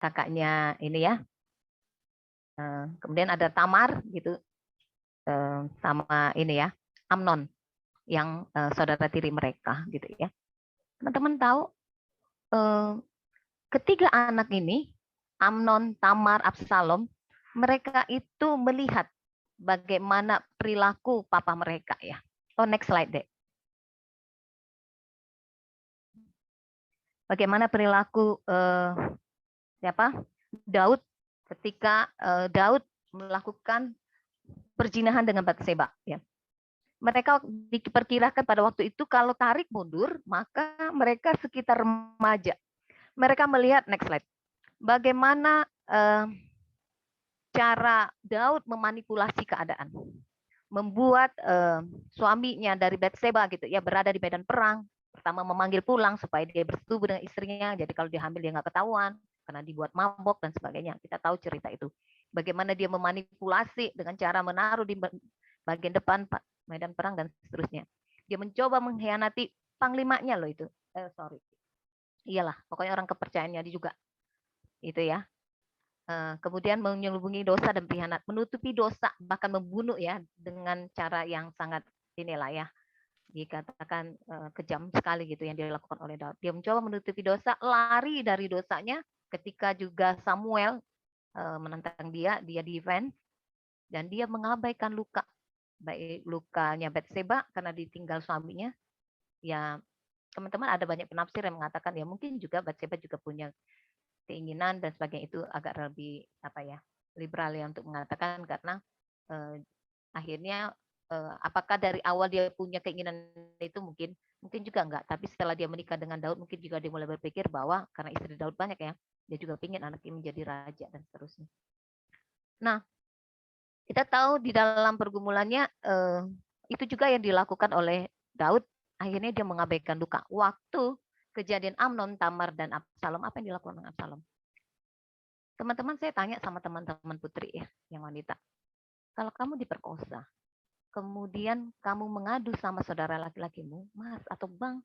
kakaknya ini ya. Kemudian ada Tamar gitu sama ini ya, Amnon yang saudara tiri mereka gitu ya. Teman-teman tahu ketiga anak ini, Amnon, Tamar, Absalom, mereka itu melihat bagaimana perilaku papa mereka ya. Oh, next slide deh. Bagaimana perilaku siapa? Daud ketika Daud melakukan perzinahan dengan Batseba ya. Mereka diperkirakan pada waktu itu kalau tarik mundur maka mereka sekitar remaja. Mereka melihat next slide. Bagaimana cara Daud memanipulasi keadaan, membuat suaminya dari Batseba gitu ya berada di medan perang. Pertama memanggil pulang supaya dia bersetubuh dengan istrinya. Jadi kalau dia hamil dia nggak ketahuan karena dibuat mabok dan sebagainya. Kita tahu cerita itu. Bagaimana dia memanipulasi dengan cara menaruh di bagian depan medan perang dan seterusnya. Dia mencoba mengkhianati panglimanya loh itu. Iyalah, pokoknya orang kepercayaannya dia juga. Itu ya. Kemudian menyelubungi dosa dan pengkhianat, menutupi dosa, bahkan membunuh ya dengan cara yang sangat inilah ya, dikatakan kejam sekali gitu yang dilakukan oleh Daud. Dia mencoba menutupi dosa, lari dari dosanya ketika juga Samuel menentang dia defense dan dia mengabaikan luka, baik lukanya Batseba karena ditinggal suaminya. Ya teman-teman ada banyak penafsir yang mengatakan ya mungkin juga Batseba juga punya keinginan dan sebagainya, itu agak lebih apa ya liberal ya untuk mengatakan karena akhirnya apakah dari awal dia punya keinginan itu mungkin juga enggak, tapi setelah dia menikah dengan Daud mungkin juga dia mulai berpikir bahwa karena istri Daud banyak ya dia juga ingin anaknya menjadi raja dan seterusnya. Nah kita tahu di dalam pergumulannya itu juga yang dilakukan oleh Daud, akhirnya dia mengabaikan luka. Waktu kejadian Amnon, Tamar, dan Absalom, apa yang dilakukan dengan Absalom? Teman-teman saya tanya sama teman-teman putri ya, yang wanita. Kalau kamu diperkosa, kemudian kamu mengadu sama saudara laki-lakimu, Mas atau Bang,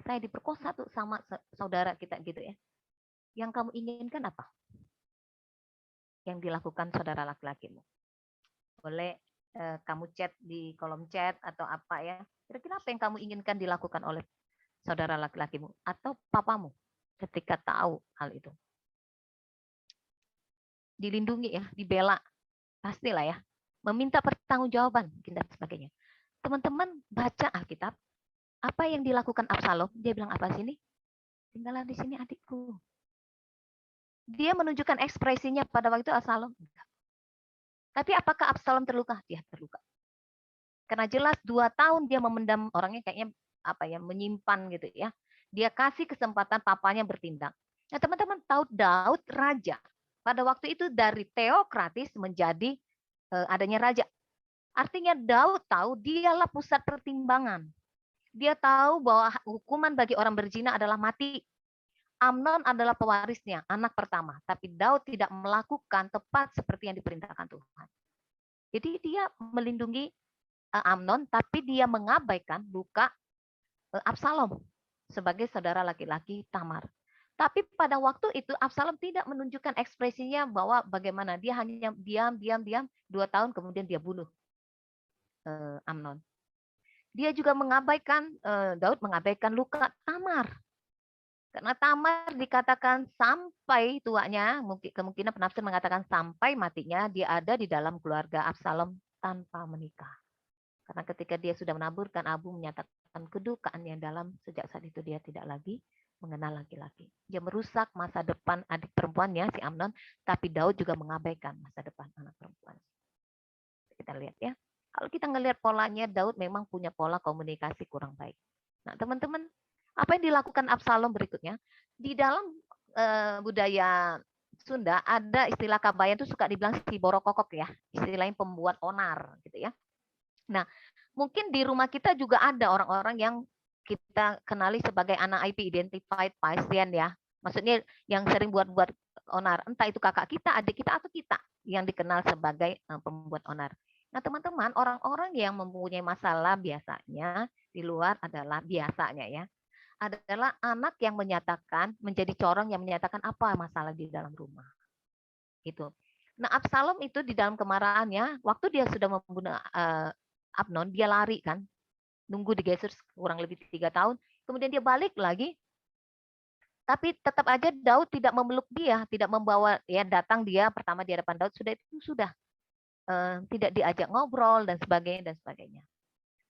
saya diperkosa tuh sama saudara kita gitu ya. Yang kamu inginkan apa? Yang dilakukan saudara laki-lakimu. Boleh kamu chat di kolom chat atau apa ya. Kira-kira apa yang kamu inginkan dilakukan oleh saudara laki-lakimu atau papamu ketika tahu hal itu? Dilindungi ya, dibela, pastilah ya. Meminta pertanggungjawaban dan sebagainya. Teman-teman baca Alkitab, apa yang dilakukan Absalom? Dia bilang apa sini? Tinggallah di sini adikku. Dia menunjukkan ekspresinya pada waktu itu Absalom. Tapi apakah Absalom terluka? Dia terluka. Karena jelas 2 tahun dia memendam orangnya kayaknya apa ya menyimpan gitu ya. Dia kasih kesempatan papanya bertindak. Nah teman-teman tahu Daud raja. Pada waktu itu dari teokratis menjadi adanya raja. Artinya Daud tahu dialah pusat pertimbangan. Dia tahu bahwa hukuman bagi orang berzina adalah mati. Amnon adalah pewarisnya, anak pertama. Tapi Daud tidak melakukan tepat seperti yang diperintahkan Tuhan. Jadi dia melindungi Amnon, tapi dia mengabaikan luka Absalom sebagai saudara laki-laki Tamar. Tapi pada waktu itu Absalom tidak menunjukkan ekspresinya bahwa bagaimana, dia hanya diam 2 tahun kemudian dia bunuh Amnon. Dia juga mengabaikan Daud mengabaikan luka Tamar. Karena Tamar dikatakan sampai tuanya, kemungkinan penafsir mengatakan sampai matinya dia ada di dalam keluarga Absalom tanpa menikah. Karena ketika dia sudah menaburkan abu menyatakan kedukaan yang dalam, sejak saat itu dia tidak lagi mengenal laki-laki. Dia merusak masa depan adik perempuannya si Amnon, tapi Daud juga mengabaikan masa depan anak perempuan. Kita lihat ya. Kalau kita ngelihat polanya, Daud memang punya pola komunikasi kurang baik. Nah, teman-teman, apa yang dilakukan Absalom berikutnya? Di dalam budaya Sunda ada istilah Kabayan itu suka dibilang si borokokok ya, istilahnya pembuat onar gitu ya. Nah, mungkin di rumah kita juga ada orang-orang yang kita kenali sebagai anak IP, identified patient ya. Maksudnya yang sering buat-buat onar, entah itu kakak kita, adik kita atau kita yang dikenal sebagai pembuat onar. Nah, teman-teman, orang-orang yang mempunyai masalah biasanya di luar adalah biasanya ya adalah anak yang menyatakan, menjadi corong yang menyatakan apa masalah di dalam rumah. Gitu. Nah, Absalom itu di dalam kemarahannya, waktu dia sudah membunuh Amnon, dia lari kan, nunggu di Gesur kurang lebih 3 tahun, kemudian dia balik lagi, tapi tetap aja Daud tidak memeluk dia, tidak membawa, ya datang dia pertama di hadapan Daud, sudah tidak diajak ngobrol dan sebagainya dan sebagainya.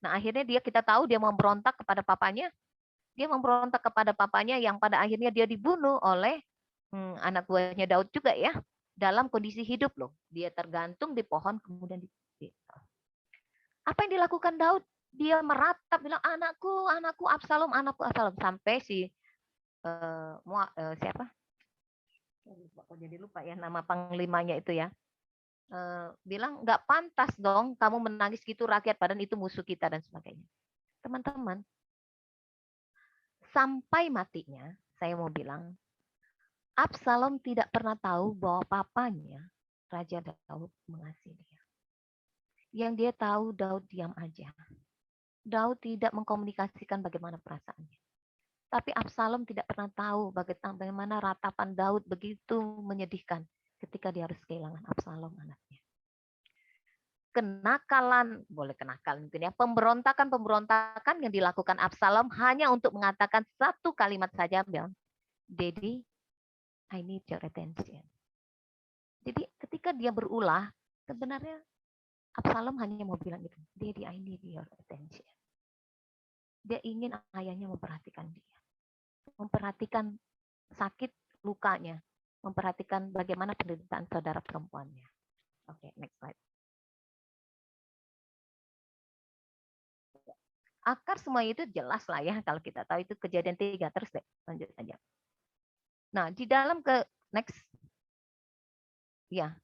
Nah, akhirnya kita tahu dia memberontak kepada papanya, yang pada akhirnya dia dibunuh oleh anak buahnya Daud juga ya, dalam kondisi hidup loh. Dia tergantung di pohon kemudian apa yang dilakukan Daud? Dia meratap bilang anakku Absalom, sampai si siapa? Kok jadi lupa ya nama panglimanya itu ya. Bilang nggak pantas dong kamu menangis gitu rakyat padahal itu musuh kita dan sebagainya. Teman-teman, sampai matinya saya mau bilang Absalom tidak pernah tahu bahwa papanya Raja Daud mengasihi dia. Yang dia tahu Daud diam aja. Daud tidak mengkomunikasikan bagaimana perasaannya. Tapi Absalom tidak pernah tahu bagaimana ratapan Daud begitu menyedihkan ketika dia harus kehilangan Absalom anaknya. Kenakalan, boleh kenakalan mungkin ya, pemberontakan yang dilakukan Absalom hanya untuk mengatakan satu kalimat saja, bilang, Daddy, I need your attention. Jadi ketika dia berulah, sebenarnya Absalom hanya mau bilang gitu, Daddy, I need your attention. Dia ingin ayahnya memperhatikan dia, memperhatikan sakit lukanya, memperhatikan bagaimana penderitaan saudara perempuannya. Oke, next slide. Akar semua itu jelas lah ya, kalau kita tahu itu Kejadian 3, terus deh, lanjut aja. Nah, di dalam next, ya,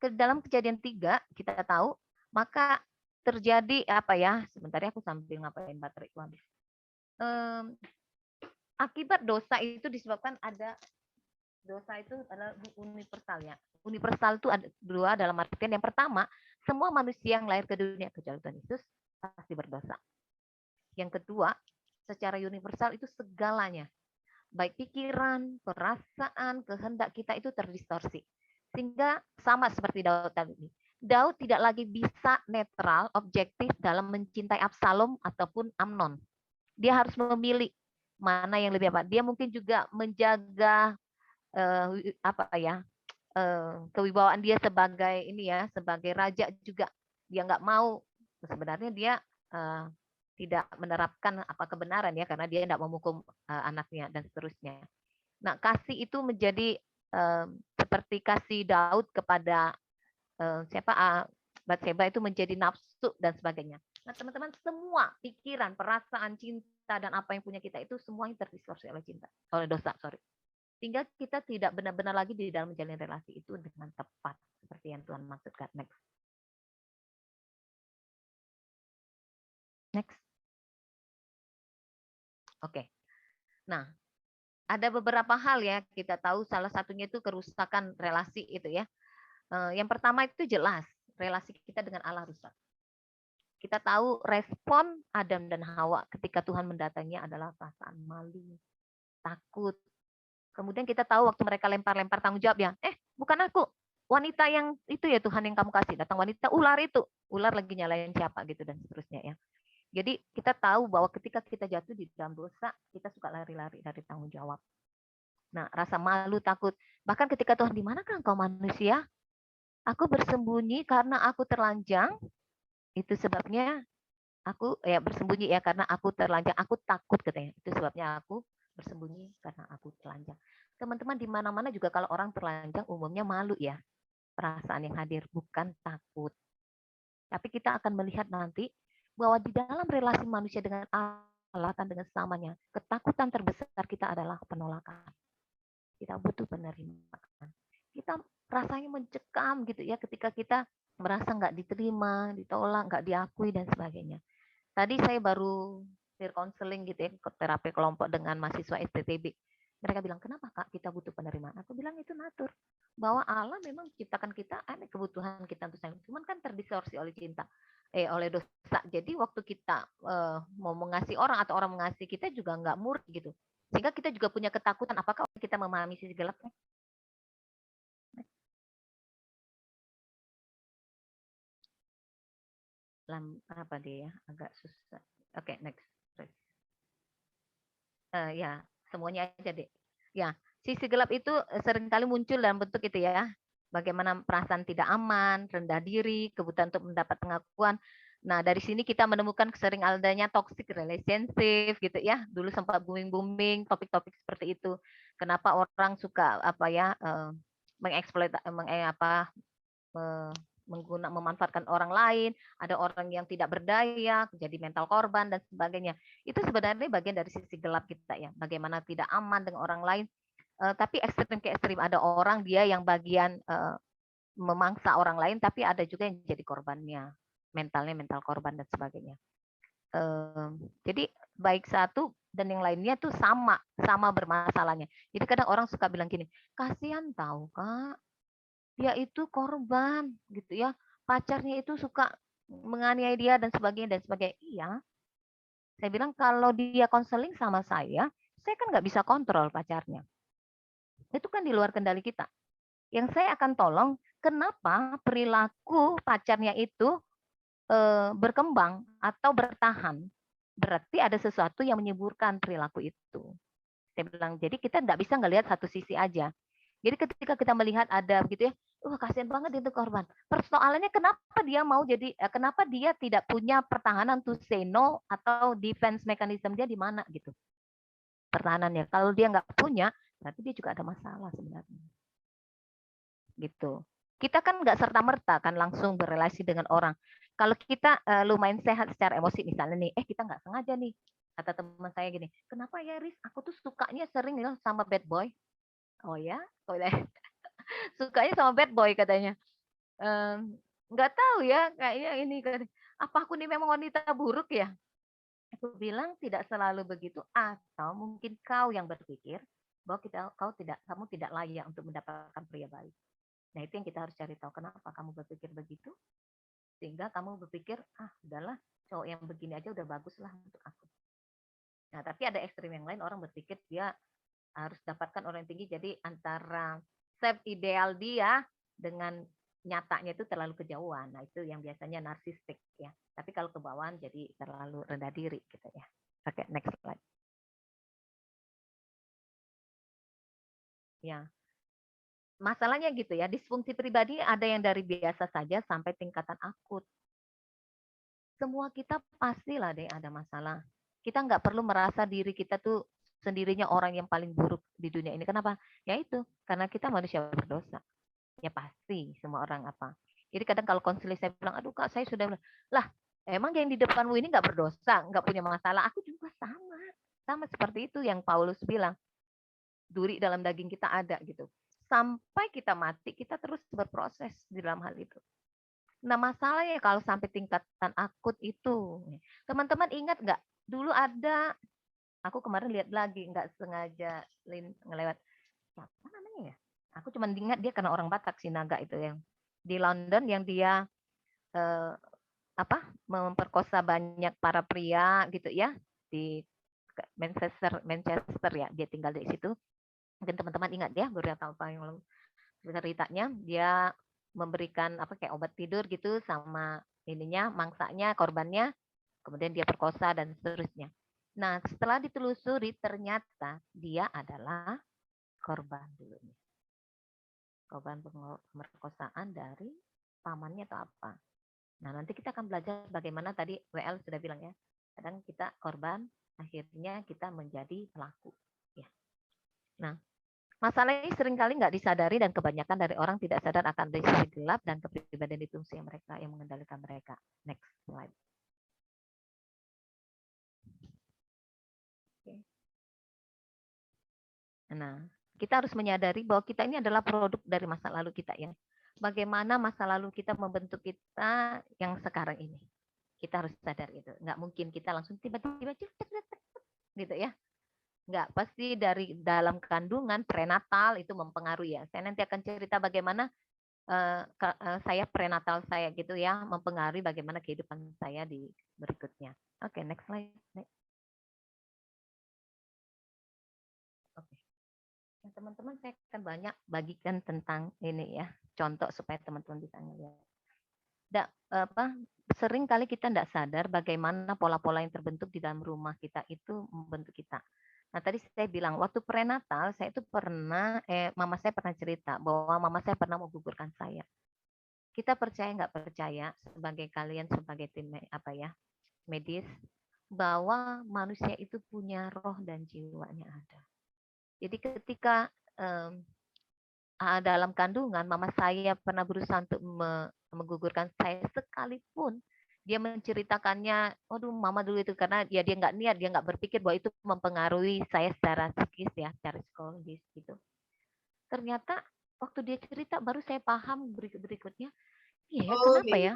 ke dalam Kejadian 3 kita tahu, maka terjadi apa ya, sebentar ya aku sambil ngapain baterai habis. Akibat dosa itu disebabkan ada dosa itu adalah universal ya. Universal itu ada dua dalam artian yang pertama, semua manusia yang lahir ke dunia kecuali Tuhan Yesus pasti berdosa. Yang kedua, secara universal itu segalanya, baik pikiran, perasaan, kehendak kita itu terdistorsi. Sehingga sama seperti Daud tadi. Daud tidak lagi bisa netral, objektif dalam mencintai Absalom ataupun Amnon. Dia harus memilih mana yang lebih apa. Dia mungkin juga menjaga kewibawaan dia sebagai sebagai raja juga. Dia nggak mau, sebenarnya dia tidak menerapkan apa kebenaran ya, karena dia tidak menghukum anaknya dan seterusnya. Nah, kasih itu menjadi seperti kasih Daud kepada Batseba itu menjadi nafsu dan sebagainya. Nah, teman-teman, semua pikiran, perasaan, cinta dan apa yang punya kita itu semuanya terdistorsi oleh dosa, sehingga kita tidak benar-benar lagi di dalam menjalin relasi itu dengan tepat seperti yang Tuhan maksudkan. Next. Oke. Nah, ada beberapa hal ya kita tahu, salah satunya itu kerusakan relasi itu ya. Yang pertama itu jelas relasi kita dengan Allah rusak. Kita tahu respon Adam dan Hawa ketika Tuhan mendatanginya adalah perasaan malu, takut. Kemudian kita tahu waktu mereka lempar-lempar tanggung jawab ya, bukan aku, wanita yang itu ya Tuhan yang kamu kasih, datang wanita, ular lagi nyalain siapa gitu dan seterusnya ya. Jadi kita tahu bahwa ketika kita jatuh di dalam dosa, kita suka lari-lari dari tanggung jawab. Nah, rasa malu, takut. Bahkan ketika Tuhan, di manakah engkau manusia? Aku bersembunyi karena aku telanjang. Itu sebabnya aku bersembunyi ya karena aku telanjang. Aku takut katanya. Itu sebabnya aku bersembunyi karena aku telanjang. Teman-teman, di mana-mana juga kalau orang telanjang umumnya malu ya. Perasaan yang hadir, bukan takut. Tapi kita akan melihat nanti bahwa di dalam relasi manusia dengan Allah dan dengan sesamanya, ketakutan terbesar kita adalah penolakan. Kita butuh penerimaan. Kita rasanya mencekam gitu ya ketika kita merasa nggak diterima, ditolak, nggak diakui dan sebagainya. Tadi saya baru peer counseling gitu ya, terapi kelompok dengan mahasiswa STTB. Mereka bilang, kenapa Kak kita butuh penerimaan? Aku bilang itu natur. Bahwa Allah memang ciptakan kita, ada kebutuhan kita untuk sayang. Cuman kan terdistorsi oleh cinta. oleh dosa. Jadi waktu kita mau mengasihi orang atau orang mengasihi kita juga nggak murni gitu. Sehingga kita juga punya ketakutan apakah kita memahami sisi gelapnya. Apa dia ya, agak susah. Oke, next. Ya, semuanya aja deh. Ya, sisi gelap itu seringkali muncul dalam bentuk itu ya. Bagaimana perasaan tidak aman, rendah diri, kebutuhan untuk mendapat pengakuan. Nah, dari sini kita menemukan sering adanya toxic relationship gitu ya. Dulu sempat booming-booming topik-topik seperti itu. Kenapa orang suka apa ya mengeksploitasi memanfaatkan orang lain, ada orang yang tidak berdaya, jadi mental korban dan sebagainya. Itu sebenarnya bagian dari sisi gelap kita ya. Bagaimana tidak aman dengan orang lain. Tapi ekstrim ke ekstrim, ada orang dia yang bagian memangsa orang lain, tapi ada juga yang jadi korbannya, mentalnya mental korban dan sebagainya. Jadi baik satu dan yang lainnya tuh sama bermasalahnya. Jadi kadang orang suka bilang gini, kasihan tahu Kak, dia itu korban gitu ya, pacarnya itu suka menganiaya dia dan sebagainya dan sebagainya. Iya, saya bilang kalau dia konseling sama saya kan nggak bisa kontrol pacarnya. Itu kan di luar kendali kita. Yang saya akan tolong, kenapa perilaku pacarnya itu berkembang atau bertahan. Berarti ada sesuatu yang menyuburkan perilaku itu. Saya bilang, jadi kita nggak bisa ngelihat satu sisi aja. Jadi ketika kita melihat ada begitu ya, kasihan banget itu korban. Persoalannya kenapa dia mau jadi, kenapa dia tidak punya pertahanan to say no atau defense mechanism dia di mana gitu. Pertahanannya. Kalau dia nggak punya, berarti dia juga ada masalah sebenarnya. Gitu. Kita kan nggak serta-merta kan langsung berrelasi dengan orang. Kalau kita lumayan sehat secara emosi misalnya nih, kita nggak sengaja nih, kata teman saya gini, kenapa ya Riz, aku tuh sukanya sering sama bad boy. Oh ya, sukanya sama bad boy katanya. Nggak tahu ya, kayaknya ini apa aku nih memang wanita buruk ya? Aku bilang tidak selalu begitu, atau mungkin kau yang berpikir bahwa kamu tidak layak untuk mendapatkan pria baik. Nah itu yang kita harus cari tahu, kenapa kamu berpikir begitu, sehingga kamu berpikir udahlah cowok yang begini aja udah bagus lah untuk aku. Nah tapi ada ekstrim yang lain, orang berpikir dia harus dapatkan orang yang tinggi, jadi antara self ideal dia dengan nyatanya itu terlalu kejauhan. Nah itu yang biasanya narsistik ya. Tapi kalau ke bawah jadi terlalu rendah diri gitu ya. Oke, next slide. Ya, masalahnya gitu ya, disfungsi pribadi ada yang dari biasa saja sampai tingkatan akut. Semua kita pastilah deh ada masalah. Kita nggak perlu merasa diri kita tuh sendirinya orang yang paling buruk di dunia ini. Kenapa? Ya itu, karena kita manusia berdosa. Ya pasti semua orang apa. Jadi kadang kalau konseling saya bilang, aduh Kak saya sudah, lah emang yang di depanmu ini nggak berdosa, nggak punya masalah. Aku juga sama seperti itu yang Paulus bilang, duri dalam daging kita ada gitu. Sampai kita mati, kita terus berproses di dalam hal itu. Nah masalahnya kalau sampai tingkatan akut itu, teman-teman ingat nggak? Dulu ada, aku kemarin lihat lagi, nggak sengaja ngelewat, apa namanya ya? Aku cuma ingat dia karena orang Batak Sinaga itu yang di London yang dia eh, memperkosa banyak para pria gitu ya di Manchester ya, dia tinggal di situ. Mungkin teman-teman ingat ya beberapa tahun yang lalu ceritanya, dia memberikan kayak obat tidur gitu sama ininya mangsanya korbannya, kemudian dia perkosa dan seterusnya. Nah setelah ditelusuri ternyata dia adalah korban dulunya, korban pemerkosaan dari pamannya atau apa. Nah nanti kita akan belajar bagaimana tadi WL sudah bilang ya, kadang kita korban akhirnya kita menjadi pelaku ya. Nah masalah ini seringkali nggak disadari dan kebanyakan dari orang tidak sadar akan sisi gelap dan kepribadian itu yang mereka yang mengendalikan mereka. Next slide. Nah, kita harus menyadari bahwa kita ini adalah produk dari masa lalu kita ya. Bagaimana masa lalu kita membentuk kita yang sekarang ini. Kita harus sadar itu. Nggak mungkin kita langsung tiba-tiba gitu ya. Nggak, pasti dari dalam kandungan prenatal itu mempengaruhi ya. Saya nanti akan cerita bagaimana saya prenatal saya gitu ya, mempengaruhi bagaimana kehidupan saya di berikutnya. Oke, next slide. Oke. Ya, teman-teman, saya akan banyak bagikan tentang ini ya, contoh supaya teman-teman bisa melihat. Sering kali kita tidak sadar bagaimana pola-pola yang terbentuk di dalam rumah kita itu membentuk kita. Nah, tadi saya bilang waktu prenatal saya itu pernah, mama saya pernah cerita bahwa mama saya pernah menggugurkan saya. Kita percaya nggak percaya sebagai kalian sebagai tim medis bahwa manusia itu punya roh dan jiwanya ada. Jadi ketika dalam kandungan, mama saya pernah berusaha untuk menggugurkan saya sekalipun dia menceritakannya, waduh mama dulu itu karena ya dia nggak niat, dia nggak berpikir bahwa itu mempengaruhi saya secara psikis ya, secara psikologis gitu. Ternyata waktu dia cerita baru saya paham berikutnya, iya kenapa ya?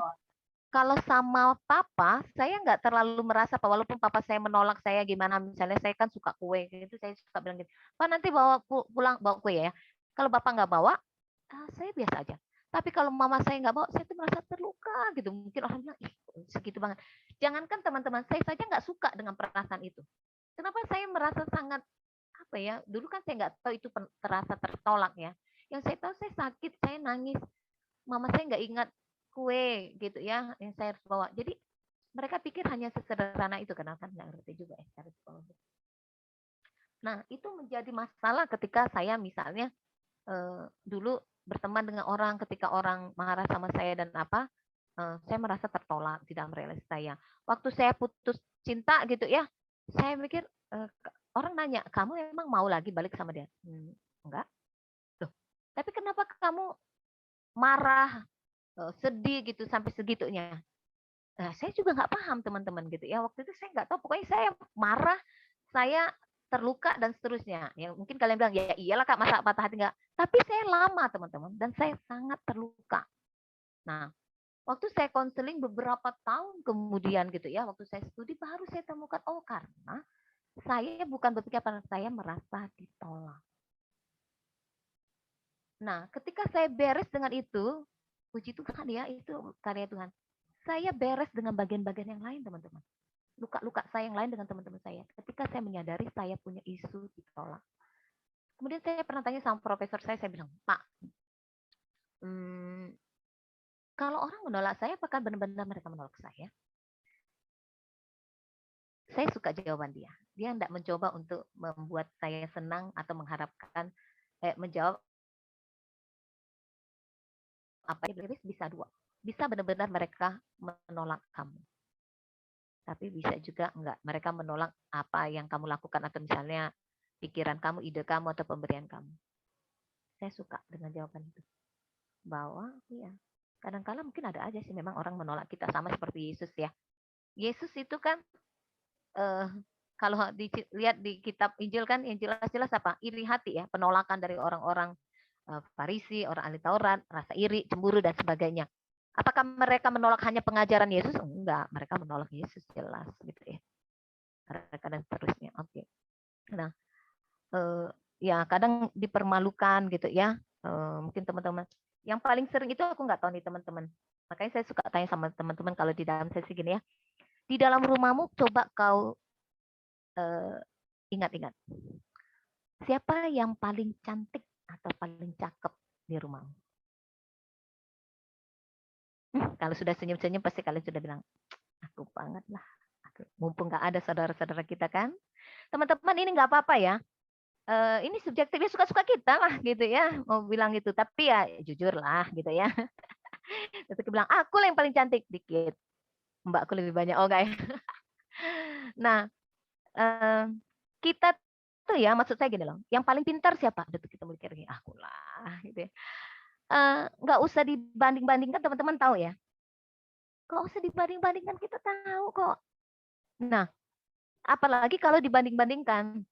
Kalau sama papa, saya nggak terlalu merasa, walaupun papa saya menolak saya gimana, misalnya saya kan suka kue gitu, saya suka bilang gitu, Pak nanti bawa pulang bawa kue ya. Kalau bapak nggak bawa, saya biasa aja. Tapi kalau mama saya nggak bawa, saya tuh merasa terluka gitu. Mungkin orang bilang, ih segitu banget. Jangankan teman-teman, saya saja nggak suka dengan perasaan itu. Kenapa saya merasa sangat, apa ya, dulu kan saya nggak tahu itu terasa tertolak ya. Yang saya tahu saya sakit, saya nangis. Mama saya nggak ingat kue gitu ya, yang saya harus bawa. Jadi mereka pikir hanya sesederhana itu, karena kan nggak ngerti juga ya secara psikologis. Nah, itu menjadi masalah ketika saya misalnya dulu berteman dengan orang, ketika orang marah sama saya dan saya merasa tertolak di dalam relasi saya. Waktu saya putus cinta gitu ya, saya mikir orang nanya, kamu emang mau lagi balik sama dia? Enggak. Loh, tapi kenapa kamu marah, sedih gitu sampai segitunya? Nah, saya juga nggak paham teman-teman gitu ya. Waktu itu saya nggak tahu, pokoknya saya marah, saya terluka dan seterusnya. Ya mungkin kalian bilang ya iyalah Kak, masa patah hati nggak? Tapi saya lama teman-teman dan saya sangat terluka. Nah, waktu saya konseling beberapa tahun kemudian gitu ya, waktu saya studi baru saya temukan, oh karena saya bukan berpikir pada saya merasa ditolak. Nah, ketika saya beres dengan itu, puji Tuhan ya, itu karya Tuhan. Saya beres dengan bagian-bagian yang lain teman-teman. Luka-luka saya yang lain dengan teman-teman saya. Ketika saya menyadari saya punya isu ditolak. Kemudian saya pernah tanya sama profesor saya bilang, Pak, kalau orang menolak saya, apakah benar-benar mereka menolak saya? Saya suka jawaban dia. Dia tidak mencoba untuk membuat saya senang atau mengharapkan menjawab apa yang bisa dua. Bisa benar-benar mereka menolak kamu. Tapi bisa juga enggak. Mereka menolak apa yang kamu lakukan atau misalnya pikiran kamu, ide kamu, atau pemberian kamu. Saya suka dengan jawaban itu. Bahwa ya kadang-kadang mungkin ada aja sih memang orang menolak kita, sama seperti Yesus ya. Yesus itu kan kalau dilihat di kitab Injil kan yang jelas-jelas apa? Iri hati ya, penolakan dari orang-orang Farisi, orang ahli Taurat, rasa iri, cemburu dan sebagainya. Apakah mereka menolak hanya pengajaran Yesus? Enggak, mereka menolak Yesus jelas gitu ya. Mereka dan seterusnya. Oke. Nah, ya kadang dipermalukan gitu ya. Mungkin teman-teman yang paling sering itu aku nggak tahu nih teman-teman. Makanya saya suka tanya sama teman-teman kalau di dalam sesi gini ya. Di dalam rumahmu coba kau ingat-ingat. Siapa yang paling cantik atau paling cakep di rumahmu? Kalau sudah senyum-senyum pasti kalian sudah bilang, aku banget lah. Mumpung nggak ada saudara-saudara kita kan. Teman-teman ini nggak apa-apa ya. Ini subjektifnya suka-suka kita lah gitu ya. Mau bilang gitu. Tapi ya jujur lah gitu ya. Terus bilang, aku lah yang paling cantik. Dikit. Mbakku lebih banyak. Oh enggak ya. Nah, kita tuh ya, maksud saya gini loh. Yang paling pintar siapa? Aduh, kita mikir, aku lah gitu ya. Nggak usah dibanding-bandingkan, teman-teman tahu ya. Nggak usah dibanding-bandingkan, kita tahu kok. Nah, apalagi kalau dibanding-bandingkan,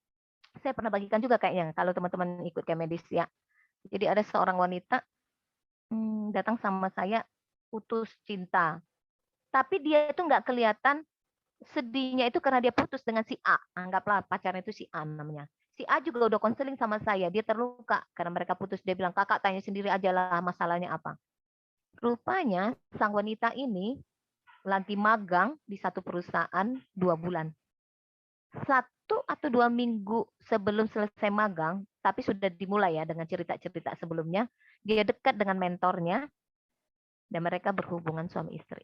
saya pernah bagikan juga kayaknya kalau teman-teman ikut ke medis ya. Jadi ada seorang wanita datang sama saya putus cinta. Tapi dia itu nggak kelihatan sedihnya itu karena dia putus dengan si A. Anggaplah pacarnya itu si A namanya. Si A juga udah konseling sama saya. Dia terluka karena mereka putus. Dia bilang, kakak tanya sendiri aja lah masalahnya apa. Rupanya sang wanita ini lagi magang di satu perusahaan 2 bulan. 1 atau 2 minggu sebelum selesai magang, tapi sudah dimulai ya dengan cerita-cerita sebelumnya, dia dekat dengan mentornya dan mereka berhubungan suami istri.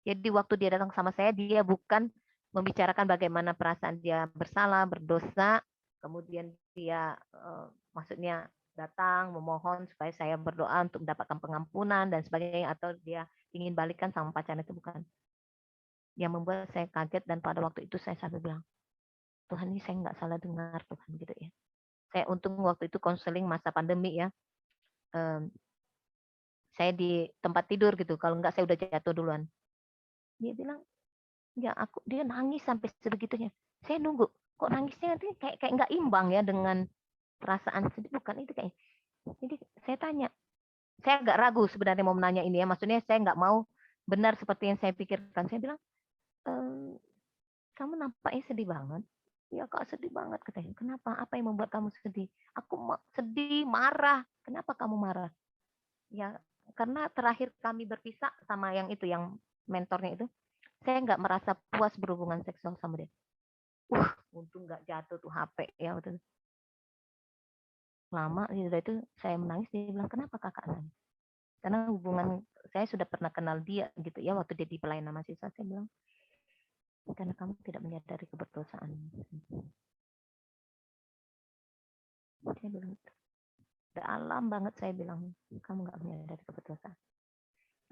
Jadi waktu dia datang sama saya, dia bukan membicarakan bagaimana perasaan dia bersalah, berdosa, kemudian dia maksudnya datang memohon supaya saya berdoa untuk mendapatkan pengampunan dan sebagainya, atau dia ingin balikan sama pacarnya, itu bukan. Yang membuat saya kaget dan pada waktu itu saya sampai bilang, Tuhan, ini saya nggak salah dengar Tuhan gitu ya. Saya untung waktu itu konseling masa pandemi ya. Saya di tempat tidur gitu, kalau nggak saya udah jatuh duluan. Dia bilang, ya dia nangis sampai sebegitunya. Saya nunggu, kok nangisnya nanti kayak nggak imbang ya dengan perasaan sedih, bukan itu kayak. Jadi saya tanya, saya agak ragu sebenarnya mau menanya ini ya, maksudnya saya nggak mau benar seperti yang saya pikirkan. Saya bilang, kamu nampaknya sedih banget. Ya kak, sedih banget katanya. Kenapa? Apa yang membuat kamu sedih? Aku sedih, marah. Kenapa kamu marah? Ya karena terakhir kami berpisah sama yang itu, yang mentornya itu, saya nggak merasa puas berhubungan seksual sama dia. Untung nggak jatuh tuh HP ya. Betul. Lama dari itu saya menangis. Dia bilang, kenapa kakak nangis? Karena hubungan saya sudah pernah kenal dia gitu ya, waktu dia di pelayanan mahasiswa. Saya bilang, karena kamu tidak menyadari keberdosaan. Saya bilang, dalam banget saya bilang, kamu nggak menyadari keberdosaan.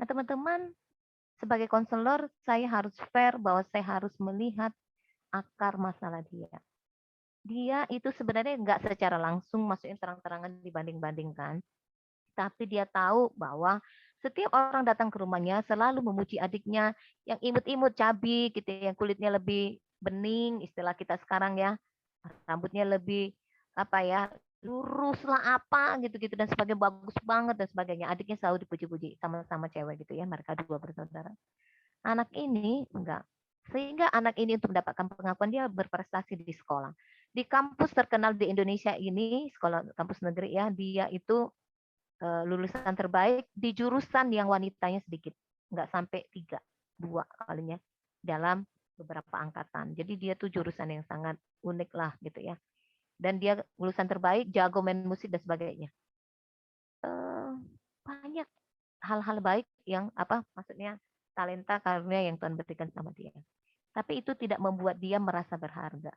Nah teman-teman, sebagai konselor, saya harus fair bahwa saya harus melihat akar masalah dia. Dia itu sebenarnya nggak secara langsung masukin terang-terangan dibanding-bandingkan, tapi dia tahu bahwa setiap orang datang ke rumahnya selalu memuji adiknya yang imut-imut, cabi gitu, yang kulitnya lebih bening, istilah kita sekarang ya, rambutnya lebih apa ya, lurus lah apa gitu-gitu dan sebagainya, bagus banget dan sebagainya. Adiknya selalu dipuji-puji, sama-sama cewek gitu ya, mereka 2 bersaudara. Anak ini enggak. Sehingga anak ini untuk mendapatkan pengakuan dia berprestasi di sekolah. Di kampus terkenal di Indonesia ini, sekolah kampus negeri ya, dia itu lulusan terbaik di jurusan yang wanitanya sedikit. Enggak sampai 3, 2 kalinya dalam beberapa angkatan. Jadi dia tuh jurusan yang sangat unik lah gitu ya. Dan dia lulusan terbaik, jago main musik dan sebagainya. Banyak hal-hal baik yang apa maksudnya talenta karunia yang Tuhan berikan sama dia. Tapi itu tidak membuat dia merasa berharga.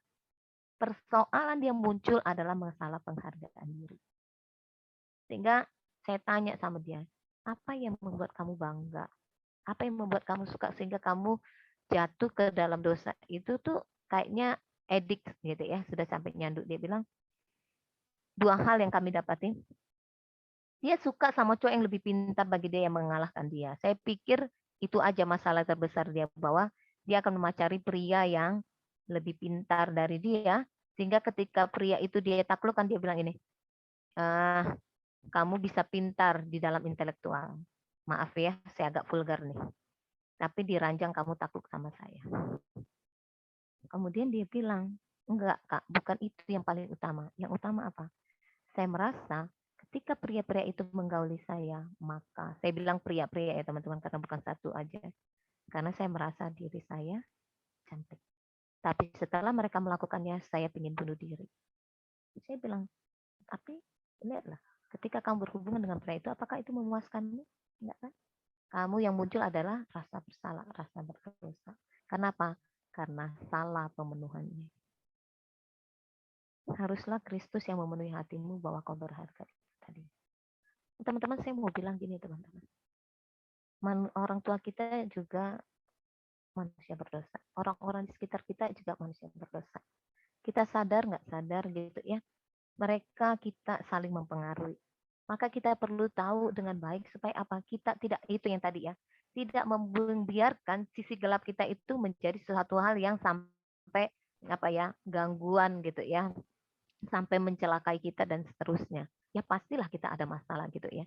Persoalan dia muncul adalah masalah penghargaan diri. Sehingga saya tanya sama dia, apa yang membuat kamu bangga? Apa yang membuat kamu suka sehingga kamu jatuh ke dalam dosa? Itu tuh kayaknya edik gitu ya, sudah sampai nyanduk. Dia bilang, 2 hal yang kami dapatin. Dia suka sama cowok yang lebih pintar bagi dia yang mengalahkan dia. Saya pikir itu aja masalah terbesar dia, bahwa dia akan memacari pria yang lebih pintar dari dia, sehingga ketika pria itu dia taklukkan, dia bilang ini, kamu bisa pintar di dalam intelektual. Maaf ya, saya agak vulgar nih. Tapi di ranjang kamu takluk sama saya. Kemudian dia bilang, enggak kak, bukan itu yang paling utama. Yang utama apa? Saya merasa ketika pria-pria itu menggauli saya, maka saya bilang pria-pria ya teman-teman, karena bukan satu aja. Karena saya merasa diri saya cantik. Tapi setelah mereka melakukannya, saya ingin bunuh diri. Saya bilang, tapi lihatlah, ketika kamu berhubungan dengan pria itu, apakah itu memuaskanmu? Enggak kan? Kamu yang muncul adalah rasa bersalah, rasa berdosa. Kenapa? Karena salah pemenuhannya. Haruslah Kristus yang memenuhi hatimu bahwa kau berharga tadi. Teman-teman, saya mau bilang gini teman-teman. Orang tua kita juga manusia berdosa. Orang-orang di sekitar kita juga manusia berdosa. Kita sadar nggak sadar gitu ya. Mereka kita saling mempengaruhi. Maka kita perlu tahu dengan baik supaya apa? Kita tidak, itu yang tadi ya, tidak membiarkan sisi gelap kita itu menjadi sesuatu hal yang sampai apa ya, gangguan gitu ya, sampai mencelakai kita dan seterusnya. Ya pastilah kita ada masalah gitu ya.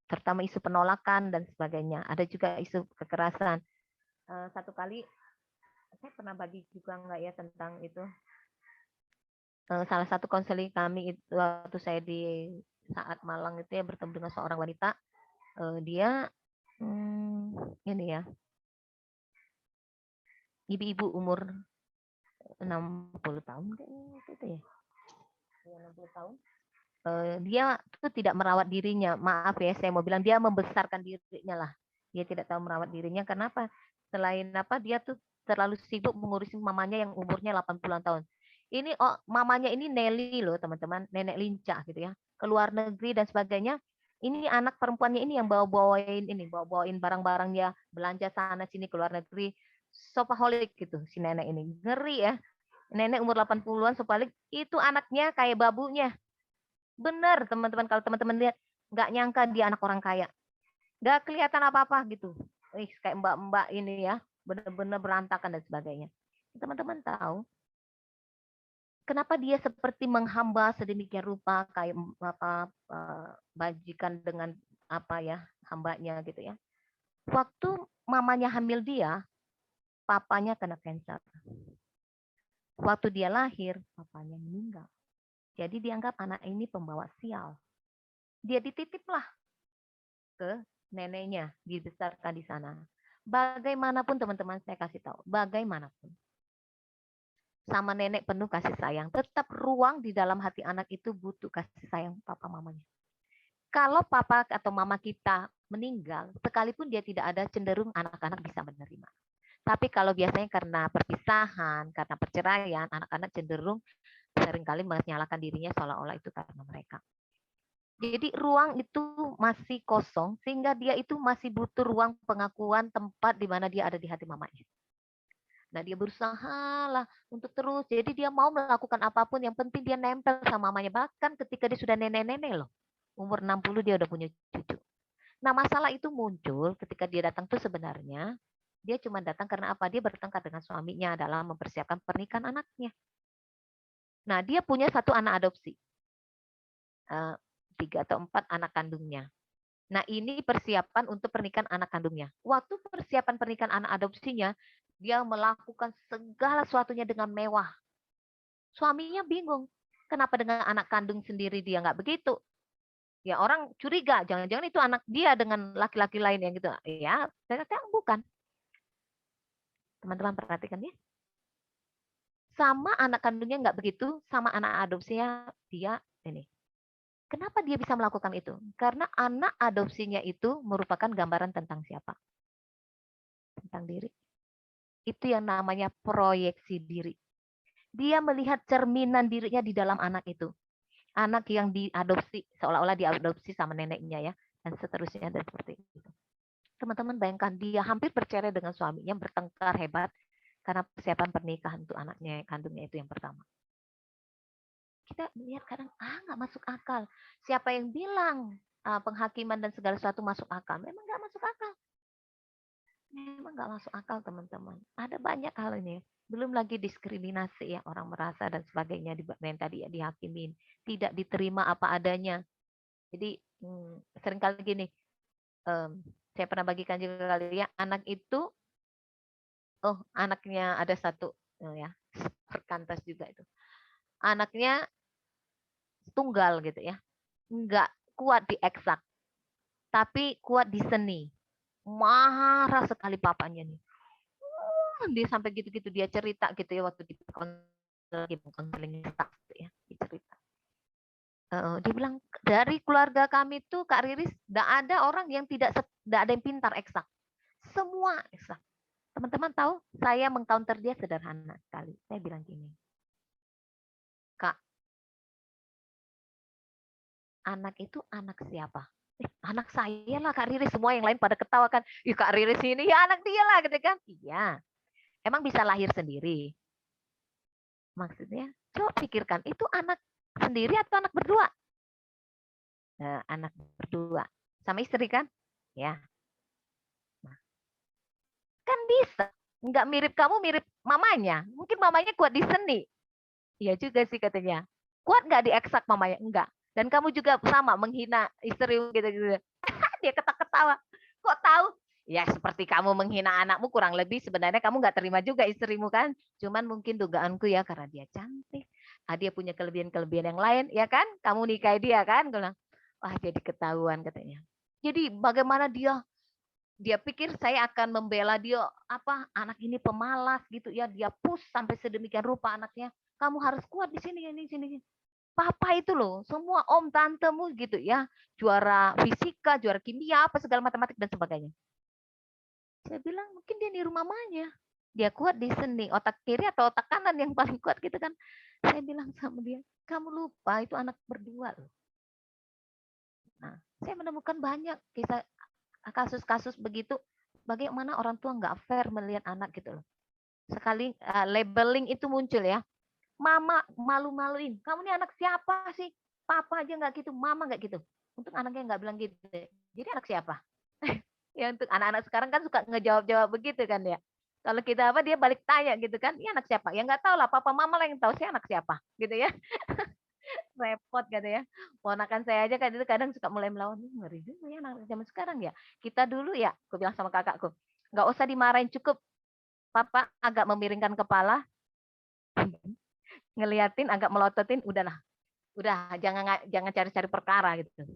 Terutama isu penolakan dan sebagainya. Ada juga isu kekerasan. Satu kali saya pernah bagi juga enggak ya tentang itu. salah satu konseling kami itu waktu saya di saat Malang itu ya bertemu dengan seorang wanita, dia ini ya ibu-ibu umur 60 tahun kayaknya itu ya. 60 tahun. Dia tuh tidak merawat dirinya. Maaf ya, saya mau bilang dia membesarkan dirinya lah. Dia tidak tahu merawat dirinya. Kenapa? Selain apa, dia tuh terlalu sibuk mengurusi mamanya yang umurnya 80-an tahun. Ini mamanya ini Nelly loh, teman-teman, nenek lincah gitu ya. Keluar negeri dan sebagainya. Ini anak perempuannya ini yang bawa-bawain barang-barang dia, belanja sana sini keluar negeri. Shopaholic gitu si nenek ini. Ngeri ya. Nenek umur 80-an Sopalik itu anaknya kayak babunya. Bener teman-teman, kalau teman-teman lihat nggak nyangka dia anak orang kaya, nggak kelihatan apa-apa gitu. Kayak mbak-mbak ini ya, bener-bener berantakan dan sebagainya. Teman-teman tahu kenapa dia seperti menghamba sedemikian rupa kayak apa bajikan dengan apa ya hambanya gitu ya. Waktu mamanya hamil dia, papanya kena kanker. Waktu dia lahir, papanya meninggal. Jadi dianggap anak ini pembawa sial. Dia dititiplah ke neneknya, dibesarkan di sana. Bagaimanapun teman-teman saya kasih tahu, bagaimanapun sama nenek penuh kasih sayang, tetap ruang di dalam hati anak itu butuh kasih sayang papa mamanya. Kalau papa atau mama kita meninggal, sekalipun dia tidak ada, cenderung anak-anak bisa menerima. Tapi kalau biasanya karena perpisahan, karena perceraian, anak-anak cenderung seringkali menyalahkan dirinya seolah-olah itu karena mereka. Jadi ruang itu masih kosong sehingga dia itu masih butuh ruang pengakuan tempat di mana dia ada di hati mamanya. Nah dia berusaha lah untuk terus. Jadi dia mau melakukan apapun yang penting dia nempel sama mamanya. Bahkan ketika dia sudah nenek-nenek loh. Umur 60 dia udah punya cucu. Nah masalah itu muncul ketika dia datang tuh sebenarnya. Dia cuma datang karena apa? Dia bertengkar dengan suaminya dalam mempersiapkan pernikahan anaknya. Nah dia punya satu anak adopsi. 3 atau 4 anak kandungnya. Nah, ini persiapan untuk pernikahan anak kandungnya. Waktu persiapan pernikahan anak adopsinya, dia melakukan segala sesuatunya dengan mewah. Suaminya bingung. Kenapa dengan anak kandung sendiri dia nggak begitu? Ya orang curiga, jangan-jangan itu anak dia dengan laki-laki lain yang gitu. Ya, ternyata bukan. Teman-teman perhatikan ya. Sama anak kandungnya nggak begitu, sama anak adopsinya dia ini. Kenapa dia bisa melakukan itu? Karena anak adopsinya itu merupakan gambaran tentang siapa? Tentang diri. Itu yang namanya proyeksi diri. Dia melihat cerminan dirinya di dalam anak itu. Anak yang diadopsi, seolah-olah diadopsi sama neneknya ya, dan seterusnya dan seperti itu. Teman-teman bayangkan dia hampir bercerai dengan suaminya, bertengkar hebat karena persiapan pernikahan untuk anaknya kandungnya itu yang pertama. Kita melihat kadang nggak masuk akal. Siapa yang bilang penghakiman dan segala sesuatu masuk akal? Memang nggak masuk akal. Memang nggak masuk akal teman-teman. Ada banyak hal ini. Belum lagi diskriminasi ya orang merasa dan sebagainya yang tadi ya dihakimin. Tidak diterima apa adanya. Jadi seringkali gini. Saya pernah bagikan juga kali ya. Anak itu, anaknya ada satu ya perkantas juga itu. Anaknya tunggal gitu ya. Nggak kuat di eksak. Tapi kuat di seni. Marah sekali papanya nih. Dia sampai gitu-gitu dia cerita gitu ya waktu di konseling staff ya, cerita. Dia bilang dari keluarga kami tuh Kak Riris tidak ada orang yang tidak ada yang pintar eksak. Semua eksak. Teman-teman tahu saya mengcounter dia sederhana sekali. Saya bilang gini. Kak, anak itu anak siapa? Anak saya lah Kak Riris. Semua yang lain pada ketawa kan. Kak Riris ini ya anak dia lah gitu kan. Iya. Emang bisa lahir sendiri? Maksudnya, coba pikirkan, itu anak sendiri atau anak berdua? Anak berdua. Sama istri kan? Ya. Nah, kan bisa. Nggak mirip kamu, mirip mamanya. Mungkin mamanya kuat di seni. Iya juga sih katanya. Kuat nggak di eksak mamanya? Enggak. Dan kamu juga sama menghina istri gitu-gitu. Dia ketawa-ketawa. Kok tahu? Ya seperti kamu menghina anakmu kurang lebih sebenarnya kamu nggak terima juga istrimu kan. Cuman mungkin dugaanku ya karena dia cantik. dia punya kelebihan-kelebihan yang lain, ya kan? Kamu nikahi dia kan? Gue bilang, wah jadi ketahuan katanya. Jadi bagaimana dia pikir saya akan membela dia apa anak ini pemalas gitu ya, dia push sampai sedemikian rupa anaknya. Kamu harus kuat di sini ini sini. Papa itu loh, semua om tantemu gitu ya, juara fisika, juara kimia, apa segala matematik dan sebagainya. Saya bilang mungkin dia niru mamanya. Dia kuat di seni, otak kiri atau otak kanan yang paling kuat gitu kan. Saya bilang sama dia, kamu lupa itu anak berdua loh. Nah, saya menemukan banyak kisah kasus-kasus begitu, bagaimana orang tua nggak fair melihat anak gitu loh. Sekali labeling itu muncul ya, mama malu-maluin, kamu ini anak siapa sih? Papa aja nggak gitu, mama nggak gitu. Untuk anaknya nggak bilang gitu. Jadi anak siapa? Ya untuk anak-anak sekarang kan suka ngejawab-jawab begitu kan ya. Kalau kita apa dia balik tanya gitu kan, ini anak siapa? Ya nggak tahu lah, papa mama lah yang tahu saya anak siapa gitu ya. Repot gitu ya. Ponakan saya aja kan itu kadang suka mulai melawan, ngeri juga ya anak zaman sekarang ya. Kita dulu ya, aku bilang sama kakakku, nggak usah dimarahin, cukup papa agak memiringkan kepala, ngeliatin agak melototin, udahlah. Udah jangan cari-cari perkara gitu.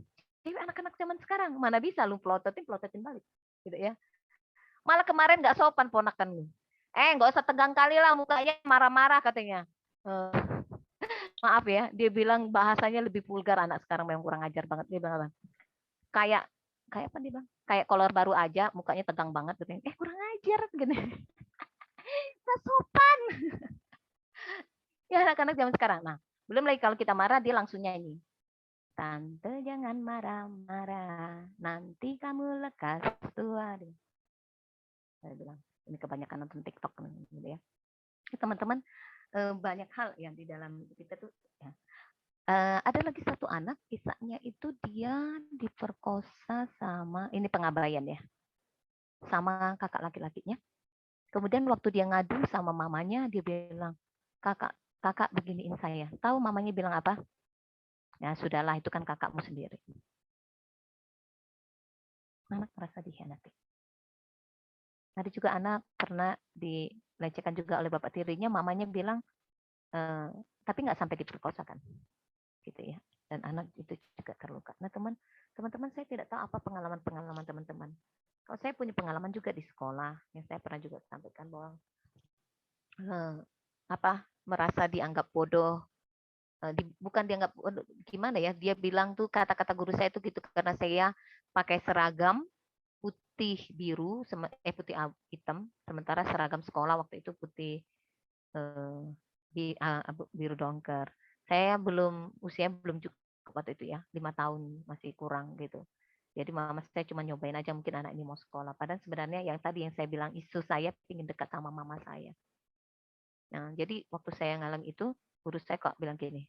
Tapi anak-anak zaman sekarang mana bisa lu pelototin balik gitu ya. Malah kemarin nggak sopan ponakan lu. Nggak usah tegang kali lah mukanya marah-marah katanya. Maaf ya, dia bilang bahasanya lebih vulgar, anak sekarang memang kurang ajar banget. Dia bilang kayak kayak apa dia bang? Kayak kolor baru aja, mukanya tegang banget. Kurang ajar gini. Nggak sopan. Ya anak-anak zaman sekarang. Nah, belum lagi kalau kita marah dia langsung nyanyi. Tante jangan marah-marah, nanti kamu lekas tua. Saya bilang ini kebanyakan nonton TikTok gitu ya. Teman-teman, banyak hal yang di dalam kita tuh ya. Ada lagi satu anak, kisahnya itu dia diperkosa sama, ini pengabaian ya, sama kakak laki-lakinya. Kemudian waktu dia ngadu sama mamanya, dia bilang, kakak beginiin saya. Tahu mamanya bilang apa? Ya sudahlah, itu kan kakakmu sendiri. Anak merasa dikhianati. Ada juga anak pernah dilecehkan juga oleh bapak tirinya, mamanya bilang, tapi nggak sampai diperkosa kan, gitu ya. Dan anak itu juga terluka. Nah teman-teman saya tidak tahu apa pengalaman teman-teman. Kalau saya punya pengalaman juga di sekolah, yang saya pernah juga sampaikan bahwa merasa dianggap bodoh, bukan dianggap bodoh, gimana ya? Dia bilang tuh kata-kata guru saya itu gitu karena saya pakai seragam putih biru, putih hitam, sementara seragam sekolah waktu itu putih biru dongker. Saya usia belum cukup waktu itu ya, 5 tahun masih kurang gitu. Jadi mama saya cuma nyobain aja mungkin anak ini mau sekolah. Padahal sebenarnya yang tadi yang saya bilang isu saya ingin dekat sama mama saya. Nah, jadi waktu saya ngalami itu, guru saya kok bilang gini,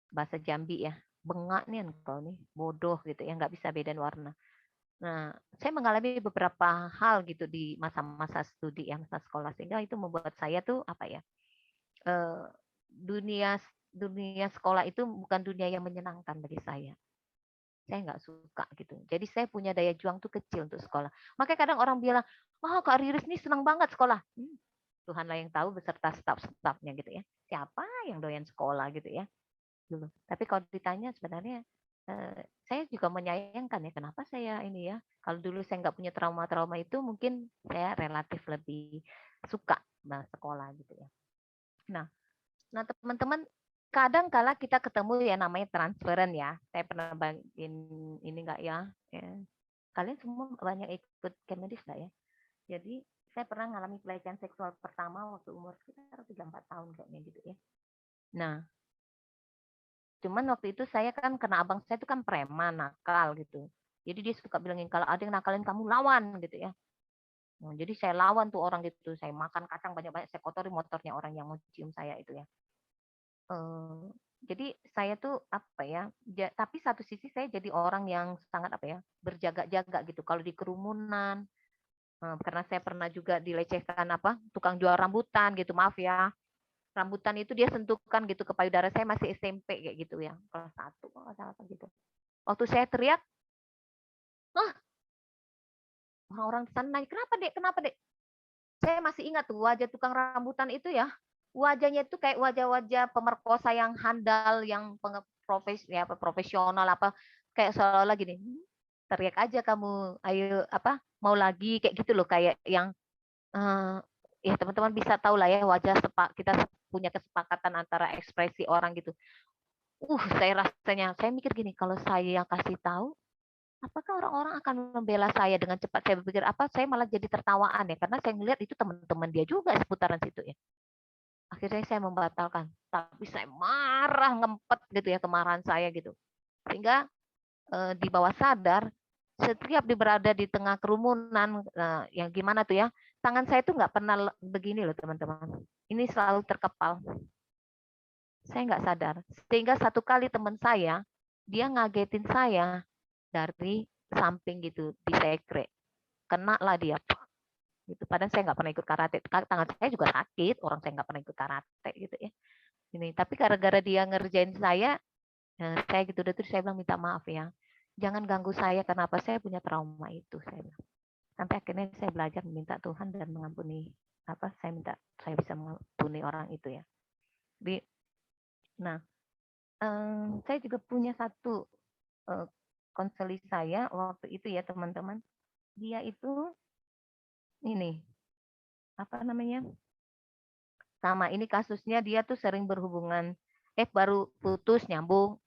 bahasa Jambi ya, bengak nih engkau nih, bodoh gitu ya, nggak bisa bedain warna. Nah, saya mengalami beberapa hal gitu di masa-masa studi yang masa sekolah sehingga itu membuat saya tuh apa ya, dunia dunia sekolah itu bukan dunia yang menyenangkan bagi saya. Saya nggak suka gitu. Jadi saya punya daya juang tuh kecil untuk sekolah. Makanya kadang orang bilang, wah Kak Riris nih senang banget sekolah. Tuhanlah yang tahu beserta staf-stafnya gitu ya. Siapa yang doyan sekolah gitu ya. Dulu. Tapi kalau ditanya sebenarnya saya juga menyayangkan ya kenapa saya ini ya. Kalau dulu saya nggak punya trauma-trauma itu mungkin saya relatif lebih suka sekolah gitu ya. Nah teman-teman kadang kala kita ketemu ya namanya transferen ya. Saya pernah bagiin ini enggak ya? Kalian semua banyak ikut Kemedis enggak ya? Jadi saya pernah mengalami pelecehan seksual pertama waktu umur sekitar 3-4 tahun kayaknya gitu ya. Nah, cuman waktu itu saya kan kena abang saya itu kan preman, nakal gitu. Jadi dia suka bilangin kalau ada yang nakalin kamu lawan gitu ya. Nah, jadi saya lawan tuh orang gitu. Saya makan kacang banyak-banyak, saya kotori motornya orang yang mau cium saya itu ya. Jadi saya tuh apa ya, tapi satu sisi saya jadi orang yang sangat apa ya, berjaga-jaga gitu kalau di kerumunan. Karena saya pernah juga dilecehkan apa, tukang jual rambutan gitu, maaf ya. Rambutan itu dia sentuhkan gitu ke payudara saya masih SMP kayak gitu ya, kelas 1 kalau nggak salah gitu. Waktu saya teriak, ah orang-orang di sana nanya, kenapa dek? Saya masih ingat tuh wajah tukang rambutan itu ya, wajahnya itu kayak wajah-wajah pemerkosa yang handal, yang profesional apa, kayak seolah-olah gini, teriak aja kamu, ayo apa, mau lagi kayak gitu loh, kayak yang eh, ya teman-teman bisa tahu lah ya wajah kita punya kesepakatan antara ekspresi orang gitu. Saya mikir gini, kalau saya yang kasih tahu, apakah orang-orang akan membela saya dengan cepat? Saya berpikir apa, saya malah jadi tertawaan ya, karena saya melihat itu teman-teman dia juga seputaran situ ya. Akhirnya saya membatalkan, tapi saya marah ngempet gitu ya, kemarahan saya gitu. Sehingga di bawah sadar, setiap berada di tengah kerumunan, yang gimana tuh ya, tangan saya tuh nggak pernah begini loh teman-teman. Ini selalu terkepal. Saya nggak sadar. Sehingga satu kali teman saya, dia ngagetin saya dari samping gitu, di sekre. Kena lah dia. Gitu. Padahal saya nggak pernah ikut karate. Tangan saya juga sakit, orang saya nggak pernah ikut karate gitu ya. Ini, tapi gara-gara dia ngerjain saya gitu, terus saya bilang minta maaf ya. Jangan ganggu saya, kenapa saya punya trauma itu, saya bilang. Sampai akhirnya saya belajar meminta Tuhan dan mengampuni, saya bisa mengampuni orang itu ya. Jadi, nah, saya juga punya satu konseling saya waktu itu ya teman-teman. Dia itu ini apa namanya? Sama ini kasusnya, dia tuh sering berhubungan, baru putus nyambung,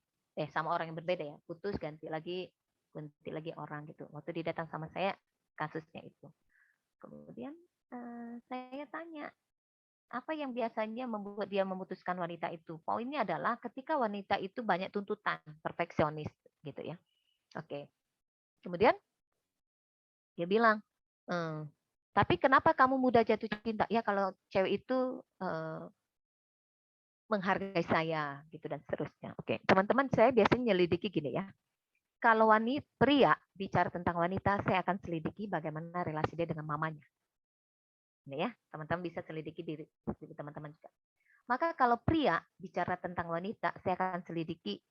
sama orang yang berbeda ya, putus ganti lagi orang gitu. Waktu dia datang sama saya, kasusnya itu. Kemudian saya tanya, apa yang biasanya membuat dia memutuskan wanita itu? Poinnya adalah ketika wanita itu banyak tuntutan, perfeksionis gitu ya. Oke. Kemudian dia bilang, tapi kenapa kamu mudah jatuh cinta? Ya kalau cewek itu menghargai saya gitu dan seterusnya. Oke, teman-teman, saya biasanya nyelidiki gini ya. Kalau pria bicara tentang wanita, saya akan selidiki bagaimana relasi dia dengan mamanya. Ini ya, teman-teman bisa selidiki diri teman-teman juga. Maka kalau pria bicara tentang wanita, saya akan selidiki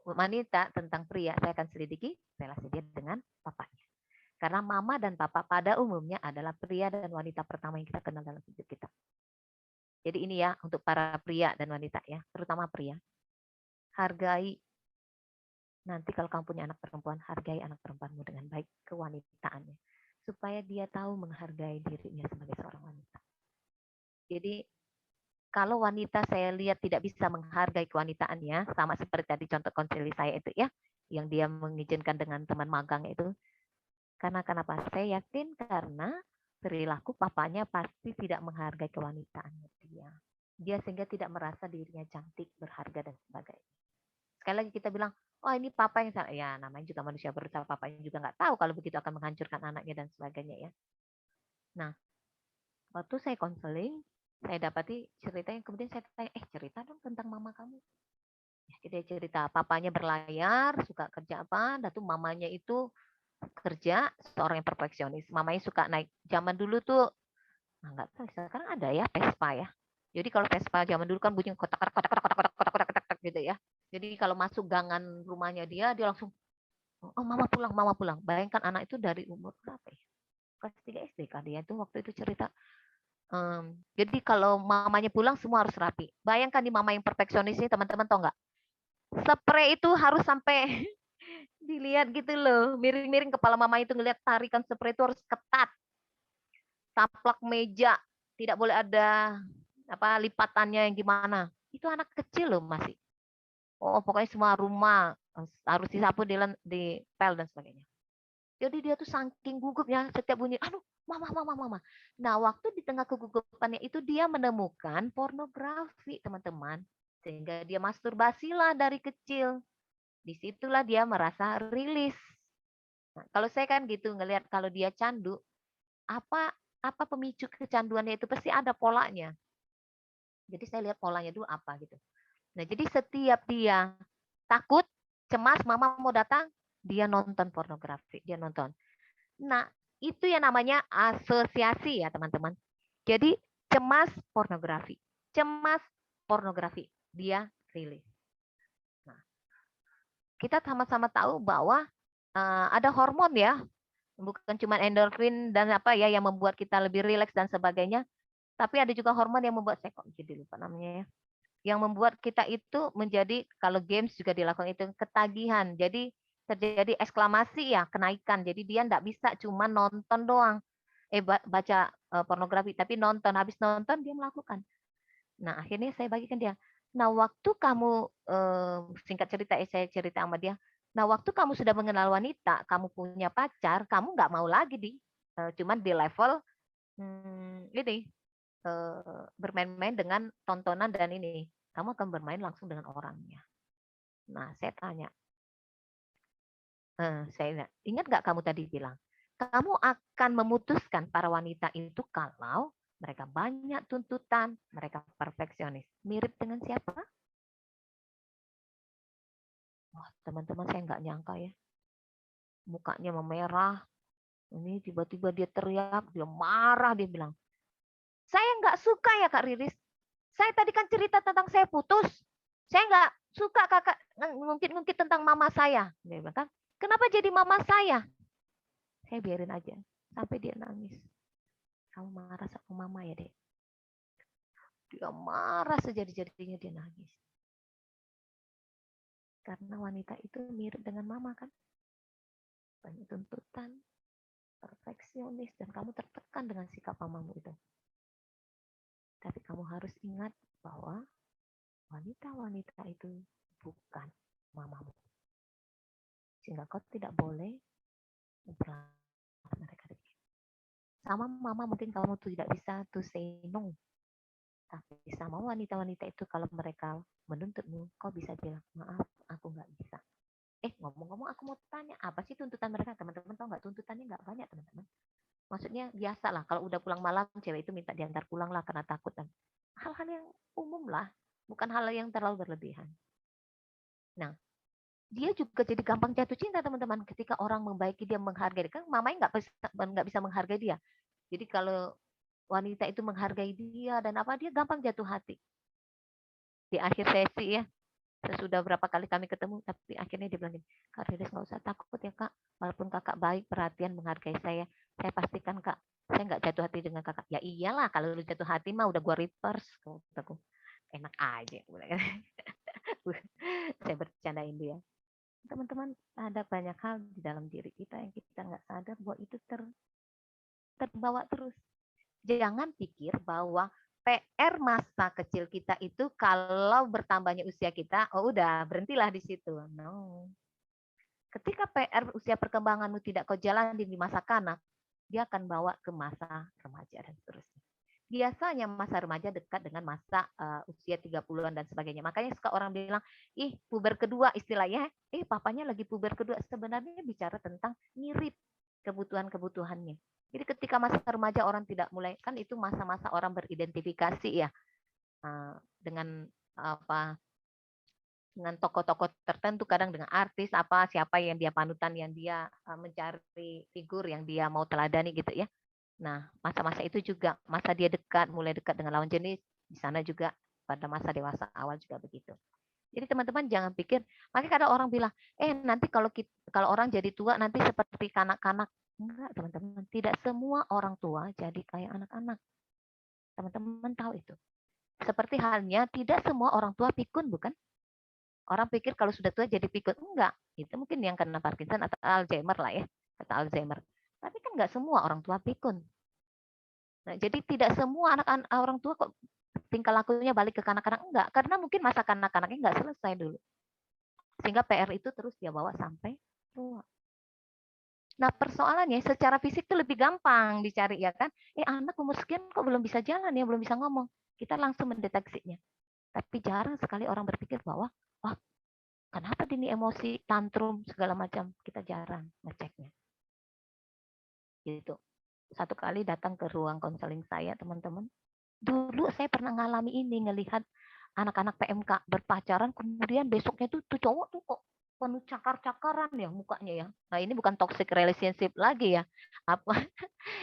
wanita tentang pria, saya akan selidiki relasi dia dengan papanya. Karena mama dan papa pada umumnya adalah pria dan wanita pertama yang kita kenal dalam hidup kita. Jadi ini ya untuk para pria dan wanita ya, terutama pria. Hargai, nanti kalau kamu punya anak perempuan, hargai anak perempuanmu dengan baik kewanitaannya. Supaya dia tahu menghargai dirinya sebagai seorang wanita. Jadi kalau wanita saya lihat tidak bisa menghargai kewanitaannya, sama seperti tadi contoh konsili saya itu ya, yang dia mengizinkan dengan teman magang itu, karena kenapa? Saya yakin karena perilaku papanya pasti tidak menghargai kewanitaan dia. Dia sehingga tidak merasa dirinya cantik, berharga, dan sebagainya. Sekali lagi kita bilang, oh ini papa yang salah. Ya namanya juga manusia berusaha, papanya juga nggak tahu kalau begitu akan menghancurkan anaknya dan sebagainya ya. Nah, waktu saya konseling, saya dapati cerita yang kemudian saya tanya, cerita dong tentang mama kamu. Dia cerita, papanya berlayar, suka kerja apa, dan tuh mamanya itu kerja seorang yang perfeksionis. Mamanya suka naik. Zaman dulu tuh, nggak tahu sekarang ada ya Vespa ya. Jadi kalau Vespa zaman dulu kan bunyi kotak-kotak gitu ya. Jadi kalau masuk gangan rumahnya dia langsung, oh mama pulang. Bayangkan anak itu dari umur berapa ya? Kelas 3 SD kah dia itu waktu itu cerita. Jadi kalau mamanya pulang semua harus rapi. Bayangkan di mama yang perfeksionis ini teman-teman tau nggak? Spray itu harus sampai dilihat gitu loh. Miring-miring kepala mama itu ngelihat tarikan spray itu harus ketat. Taplak meja, tidak boleh ada lipatannya yang gimana. Itu anak kecil loh masih. Oh, pokoknya semua rumah harus disapu, dipel dan sebagainya. Jadi dia tuh saking gugupnya setiap bunyi, aduh, mama. Nah, waktu di tengah kegugupannya itu dia menemukan pornografi, teman-teman. Sehingga dia masturbasilah dari kecil. Disitulah dia merasa rilis. Nah, kalau saya kan gitu ngelihat kalau dia candu, apa apa pemicu kecanduannya itu pasti ada polanya. Jadi saya lihat polanya dulu apa gitu. Nah, jadi setiap dia takut, cemas, mama mau datang, dia nonton pornografi, dia nonton. Nah, itu yang namanya asosiasi ya, teman-teman. Jadi, cemas pornografi, dia rilis. Nah, kita sama-sama tahu bahwa ada hormon ya, bukan cuma endorfin dan apa ya yang membuat kita lebih rileks dan sebagainya. Tapi ada juga hormon yang membuat, saya kok jadi lupa namanya ya, yang membuat kita itu menjadi, kalau games juga dilakukan itu, ketagihan. Jadi terjadi eksklamasi ya, kenaikan. Jadi dia enggak bisa cuma nonton doang, baca pornografi, tapi nonton. Habis nonton dia melakukan. Nah, akhirnya saya bagikan dia. Nah, waktu kamu, singkat cerita, saya cerita sama dia. Nah, waktu kamu sudah mengenal wanita, kamu punya pacar, kamu nggak mau lagi cuman di level ini, bermain-main dengan tontonan dan ini. Kamu akan bermain langsung dengan orangnya. Nah, saya tanya, ingat nggak kamu tadi bilang, kamu akan memutuskan para wanita itu kalau mereka banyak tuntutan, mereka perfeksionis. Mirip dengan siapa? Wah, teman-teman, saya nggak nyangka ya. Mukanya memerah. Ini tiba-tiba dia teriak, dia marah, dia bilang, saya nggak suka ya Kak Riris. Saya tadi kan cerita tentang saya putus. Saya nggak suka kakak ngungkit-ngungkit tentang mama saya. Dia bilang kan, kenapa jadi mama saya? Saya biarin aja sampai dia nangis. Kamu marah sama mama ya, Dek? Dia marah sejadi-jadinya, dia nangis. Karena wanita itu mirip dengan mama kan. Banyak tuntutan, perfeksionis, dan kamu tertekan dengan sikap mamamu itu. Tapi kamu harus ingat bahwa wanita-wanita itu bukan mamamu. Sehingga kau tidak boleh memperlakukan mereka. Sama mama mungkin kamu tidak bisa to say no. Tapi sama wanita-wanita itu kalau mereka menuntutmu, kau bisa bilang, maaf, aku nggak bisa. Ngomong-ngomong, aku mau tanya, apa sih tuntutan mereka? Teman-teman tahu nggak? Tuntutannya nggak banyak, teman-teman. Maksudnya biasa lah, kalau udah pulang malam, cewek itu minta diantar pulang lah karena takut. Dan hal-hal yang umum lah, bukan hal yang terlalu berlebihan. Nah, dia juga jadi gampang jatuh cinta, teman-teman. Ketika orang membaiki dia, menghargai. Kan mamanya nggak bisa menghargai dia. Jadi kalau wanita itu menghargai dia dan apa, dia gampang jatuh hati. Di akhir sesi ya, sesudah berapa kali kami ketemu, tapi akhirnya dia bilang, Kak Riris nggak usah takut ya Kak, walaupun kakak baik, perhatian, menghargai saya pastikan Kak, saya nggak jatuh hati dengan kakak. Ya iyalah, kalau lu jatuh hati mah udah gua reverse. Aku enak aja. Saya bercandain dia. Teman-teman, ada banyak hal di dalam diri kita yang kita nggak sadar bahwa itu terbawa terus. Jangan pikir bahwa PR masa kecil kita itu kalau bertambahnya usia kita, oh udah berhentilah di situ. No. Ketika PR usia perkembanganmu tidak kau jalani di masa kanak, dia akan bawa ke masa remaja dan seterusnya. Biasanya masa remaja dekat dengan masa usia 30-an dan sebagainya. Makanya suka orang bilang, ih puber kedua istilahnya, papanya lagi puber kedua. Sebenarnya bicara tentang mirip kebutuhan-kebutuhannya. Jadi ketika masa remaja orang tidak mulai, kan itu masa-masa orang beridentifikasi ya dengan apa, dengan tokoh-tokoh tertentu, kadang dengan artis apa, siapa yang dia panutan, yang dia mencari figur yang dia mau teladani gitu ya. Nah, masa-masa itu juga masa dia mulai dekat dengan lawan jenis, di sana juga pada masa dewasa awal juga begitu. Jadi teman-teman jangan pikir, makanya kadang orang bilang, nanti kalau orang jadi tua nanti seperti kanak-kanak. Enggak, teman-teman. Tidak semua orang tua jadi kayak anak-anak. Teman-teman tahu itu. Seperti halnya tidak semua orang tua pikun, bukan? Orang pikir kalau sudah tua jadi pikun. Enggak. Itu mungkin yang kena Parkinson atau Alzheimer lah ya. Kata Alzheimer. Tapi kan enggak semua orang tua pikun. Nah, jadi tidak semua anak-anak orang tua kok tingkah lakunya balik ke kanak-kanak. Enggak. Karena mungkin masa kanak-kanaknya enggak selesai dulu. Sehingga PR itu terus dia bawa sampai tua. Nah, persoalannya secara fisik itu lebih gampang dicari ya kan. Anak umur sekian kok belum bisa jalan ya, belum bisa ngomong. Kita langsung mendeteksinya. Tapi jarang sekali orang berpikir bahwa, wah, kenapa Dini emosi, tantrum, segala macam. Kita jarang ngeceknya. Gitu. Satu kali datang ke ruang konseling saya, teman-teman. Dulu saya pernah ngalami ini, ngelihat anak-anak PMK berpacaran, kemudian besoknya tuh cowok tuh kok penuh cakar-cakaran ya mukanya ya. Nah ini bukan toxic relationship lagi ya. Apa?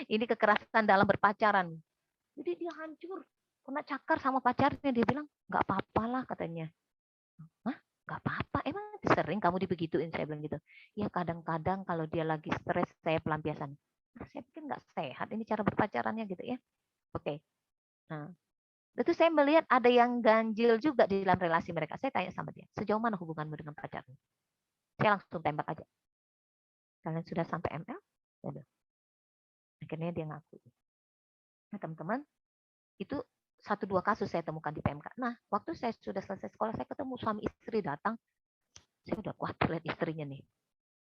Ini kekerasan dalam berpacaran. Jadi dia hancur, kena cakar sama pacarnya. Dia bilang, nggak apa-apa lah katanya. Hah? Nggak apa-apa, emang sering kamu dibegituin? Saya bilang gitu. Ya kadang-kadang kalau dia lagi stres, saya pelampiasan. Nah, saya pikir nggak sehat ini cara berpacarannya gitu ya. Oke. Nah, itu saya melihat ada yang ganjil juga di dalam relasi mereka. Saya tanya sama dia, sejauh mana hubunganmu dengan pacarmu? Saya langsung tembak aja. Kalian sudah sampai ML? Udah. Akhirnya dia ngaku. Nah, teman-teman, itu satu dua kasus saya temukan di PMK. Nah, waktu saya sudah selesai sekolah, saya ketemu suami istri datang. Saya udah kuat lihat istrinya nih.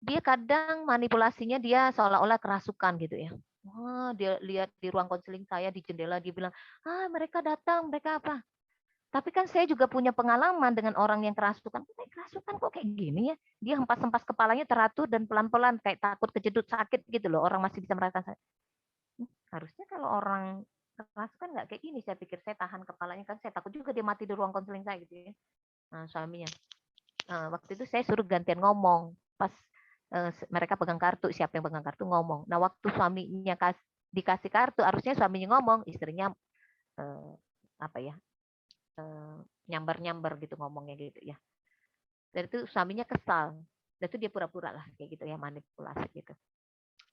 Dia kadang manipulasinya dia seolah-olah kerasukan gitu ya. Wah, dia lihat di ruang konseling saya di jendela, dia bilang, mereka datang, mereka apa? Tapi kan saya juga punya pengalaman dengan orang yang kerasukan. Kerasukan kok kayak gini ya? Dia hempas-hempas kepalanya teratur dan pelan-pelan kayak takut kejedut sakit gitu loh. Orang masih bisa merasakan. Harusnya kalau orang kerasukan nggak kayak gini. Saya pikir saya tahan kepalanya kan saya takut juga dia mati di ruang konseling saya gitu ya. Nah, suaminya. Waktu itu saya suruh gantian ngomong. Pas mereka pegang kartu, siapa yang pegang kartu ngomong. Nah, waktu suaminya dikasih kartu, harusnya suaminya ngomong, istrinya eh, apa ya? Nyamber-nyamber gitu ngomongnya gitu ya. Dan itu suaminya kesal. Dan itu dia pura-pura lah kayak gitu ya, manipulasi gitu.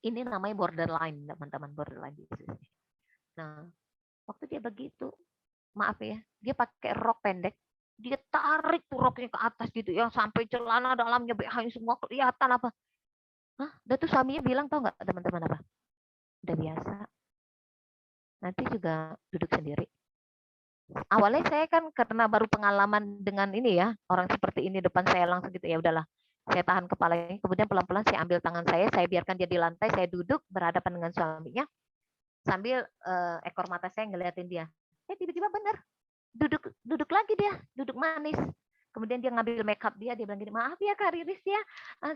Ini namanya borderline, teman-teman, borderline bisnis. Nah, waktu dia begitu, maaf ya, dia pakai rok pendek, dia tarik tuh roknya ke atas gitu ya, sampai celana dalamnya BH semua kelihatan apa. Dan tuh suaminya bilang, tau nggak teman-teman apa? Udah biasa, nanti juga duduk sendiri. Awalnya saya kan karena baru pengalaman dengan ini ya, orang seperti ini depan saya langsung gitu, ya udahlah. Saya tahan kepalanya, kemudian pelan-pelan saya ambil tangan saya biarkan dia di lantai, saya duduk berhadapan dengan suaminya, sambil ekor mata saya ngeliatin dia. Tiba-tiba benar, duduk duduk lagi dia, duduk manis. Kemudian dia ngambil makeup dia bilang gini, maaf ya Kak Riris ya,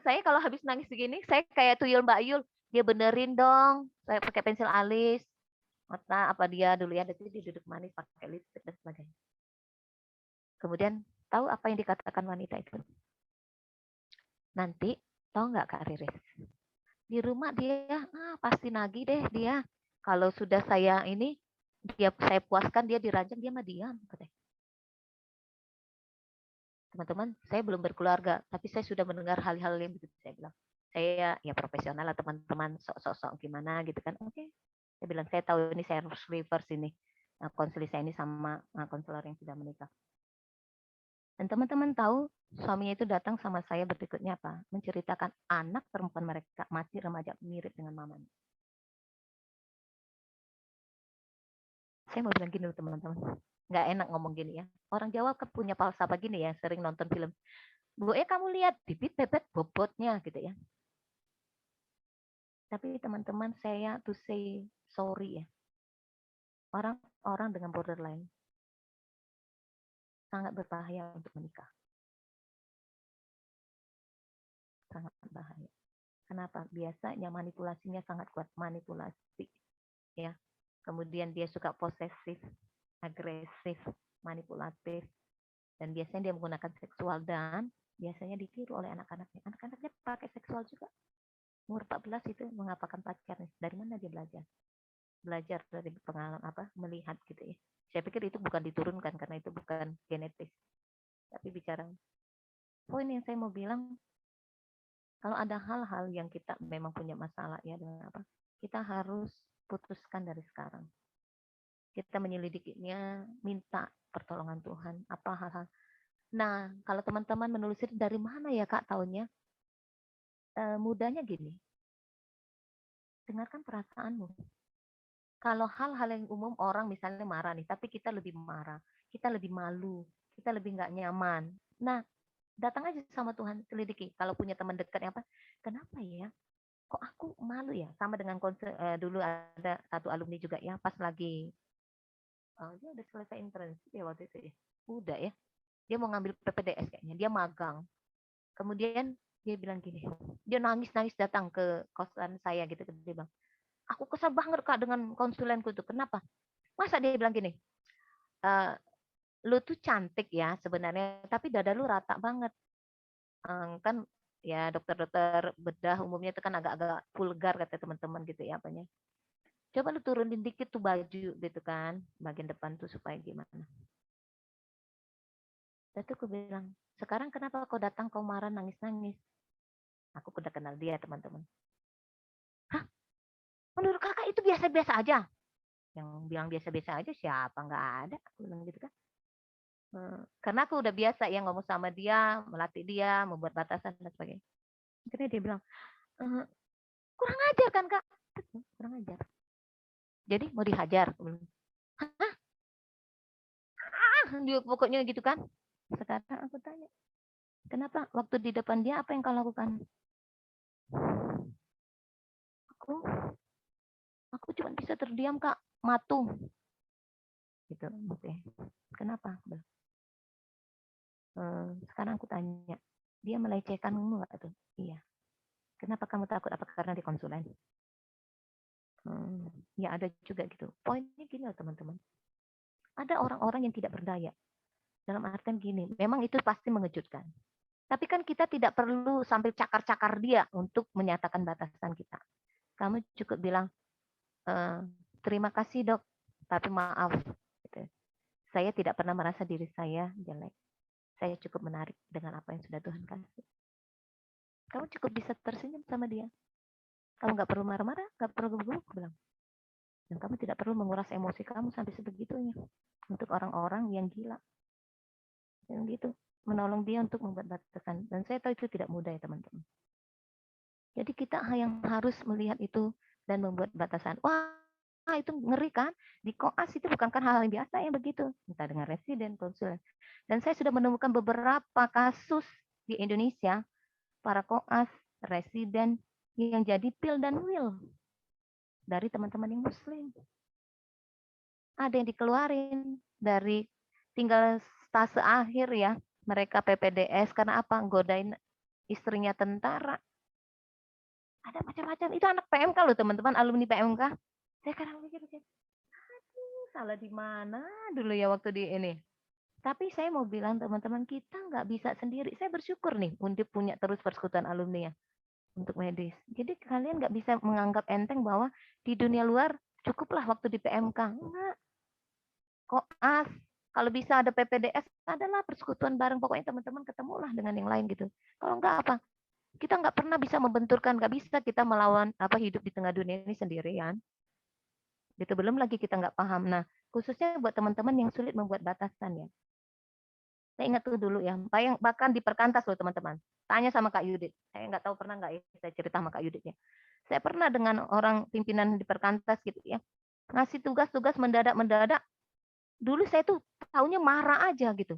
saya kalau habis nangis begini, saya kayak tuyul Mbak Yul, dia benerin dong, saya pakai pensil alis, mata apa dia dulu ya, jadi dia duduk manis pakai lipstick dan sebagainya. Kemudian tahu apa yang dikatakan wanita itu? Nanti tahu nggak Kak Riris? Di rumah dia pasti nagih deh dia. Kalau sudah saya ini saya puaskan dia diranjang dia mah diam katanya. Teman-teman, saya belum berkeluarga, tapi saya sudah mendengar hal-hal yang begitu. Saya bilang, saya ya profesional lah teman-teman, sok-sok gimana gitu kan. Oke, saya bilang saya tahu ini saya harus reverse ini konseling saya ini sama konselor yang sudah menikah. Dan teman-teman tahu suaminya itu datang sama saya berikutnya apa? Menceritakan anak perempuan mereka masih remaja mirip dengan mamanya. Saya mau bilang gini loh teman-teman, nggak enak ngomong gini ya. Orang Jawa kan punya falsafah gini ya, sering nonton film. Bu, kamu lihat bibit bebet bobotnya gitu ya. Tapi teman-teman saya to say sorry ya. Orang-orang dengan borderline sangat berbahaya untuk menikah. Sangat berbahaya. Kenapa? Biasanya manipulasinya sangat kuat. Manipulasi. Ya. Kemudian dia suka posesif, agresif, manipulatif. Dan biasanya dia menggunakan seksual dan biasanya ditiru oleh anak-anaknya. Anak-anaknya pakai seksual juga. Umur 14 itu mengapakan pacarnya. Dari mana dia belajar? Belajar dari pengalaman melihat gitu ya. Saya pikir itu bukan diturunkan karena itu bukan genetis. Tapi bicara poin yang saya mau bilang, kalau ada hal-hal yang kita memang punya masalah ya dengan apa, kita harus putuskan dari sekarang. Kita menyelidikinya, minta pertolongan Tuhan, apa hal-hal. Nah, kalau teman-teman menelusuri dari mana ya Kak tahunnya, mudahnya gini, dengarkan perasaanmu. Kalau hal-hal yang umum orang misalnya marah nih, tapi kita lebih marah, kita lebih malu, kita lebih nggak nyaman. Nah, datang aja sama Tuhan, selidiki. Kalau punya teman dekat apa, kenapa ya? Kok aku malu ya? Sama dengan dulu ada satu alumni juga ya, pas lagi dia udah selesai internship ya waktu itu ya. Udah ya. Dia mau ngambil PPDS kayaknya, dia magang. Kemudian dia bilang gini, dia nangis-nangis datang ke kosan saya gitu, dia bilang, aku kesal banget Kak dengan konsulenku itu. Kenapa? Masa dia bilang gini, lu tuh cantik ya sebenarnya, tapi dada lu rata banget. Kan ya dokter-dokter bedah umumnya itu kan agak-agak vulgar kata teman-teman gitu ya apanya. Coba lu turunin dikit tuh baju gitu kan, bagian depan tuh supaya gimana. Terus aku bilang, sekarang kenapa kau datang kau marah nangis-nangis? Aku udah kenal dia teman-teman. Hah? Menurut kakak itu biasa-biasa aja? Yang bilang biasa-biasa aja siapa, nggak ada. Aku bilang gitu kan. Karena aku udah biasa ya ngomong sama dia, melatih dia, membuat batasan dan sebagainya. Akhirnya dia bilang, "Eh, kurang ajar kan Kak?" Kurang ajar. Jadi mau dihajar. Aku bilang, dia pokoknya gitu kan. Sekarang aku tanya, kenapa waktu di depan dia apa yang kau lakukan? Aku, aku cuma bisa terdiam Kak, matung. Gitu, oke. Kenapa? Sekarang aku tanya, dia melecehkanmu nggak tuh? Iya. Kenapa kamu takut? Apa karena di konsulen? Ya ada juga gitu. Poinnya gini loh teman-teman. Ada orang-orang yang tidak berdaya. Dalam artian gini, memang itu pasti mengejutkan. Tapi kan kita tidak perlu sampai cakar-cakar dia untuk menyatakan batasan kita. Kamu cukup bilang, terima kasih dok, tapi maaf. Gitu. Saya tidak pernah merasa diri saya jelek. Saya cukup menarik dengan apa yang sudah Tuhan kasih. Kamu cukup bisa tersenyum sama dia. Kamu nggak perlu marah-marah, nggak perlu gugup, bilang. Dan kamu tidak perlu menguras emosi kamu sampai sebegitunya untuk orang-orang yang gila. Yang gitu, menolong dia untuk membuat batasan. Dan saya tahu itu tidak mudah ya teman-teman. Jadi kita yang harus melihat itu dan membuat batasan. Wah, itu ngeri kan? Di koas itu bukan kan hal yang biasa yang begitu. Entah dengan residen, konsulen. Dan saya sudah menemukan beberapa kasus di Indonesia, para koas, residen, yang jadi pil dan wil dari teman-teman yang muslim. Ada yang dikeluarin dari tinggal stase akhir ya, mereka PPDS karena apa? Godain istrinya tentara. Ada macam-macam. Itu anak PMK loh teman-teman, alumni PMK. Saya kadang mikir, aduh salah di mana dulu ya waktu di ini. Tapi saya mau bilang teman-teman, kita nggak bisa sendiri. Saya bersyukur nih Undip punya terus persekutuan alumni ya untuk medis. Jadi kalian nggak bisa menganggap enteng bahwa di dunia luar cukuplah waktu di PMK. Enggak. Koas, kalau bisa ada PPDS, adalah persekutuan bareng. Pokoknya teman-teman ketemulah dengan yang lain gitu. Kalau enggak apa? Kita nggak pernah bisa membenturkan, nggak bisa kita melawan apa hidup di tengah dunia ini sendirian. Gitu belum lagi kita nggak paham. Nah, khususnya buat teman-teman yang sulit membuat batasan ya. Saya ingat tuh dulu ya, bahkan di perkantas loh teman-teman. Tanya sama Kak Yudit. Saya nggak tahu pernah nggak ya saya cerita sama Kak Yudit ya. Saya pernah dengan orang pimpinan di perkantas gitu ya. Ngasih tugas-tugas mendadak-mendadak. Dulu saya tuh taunya marah aja gitu.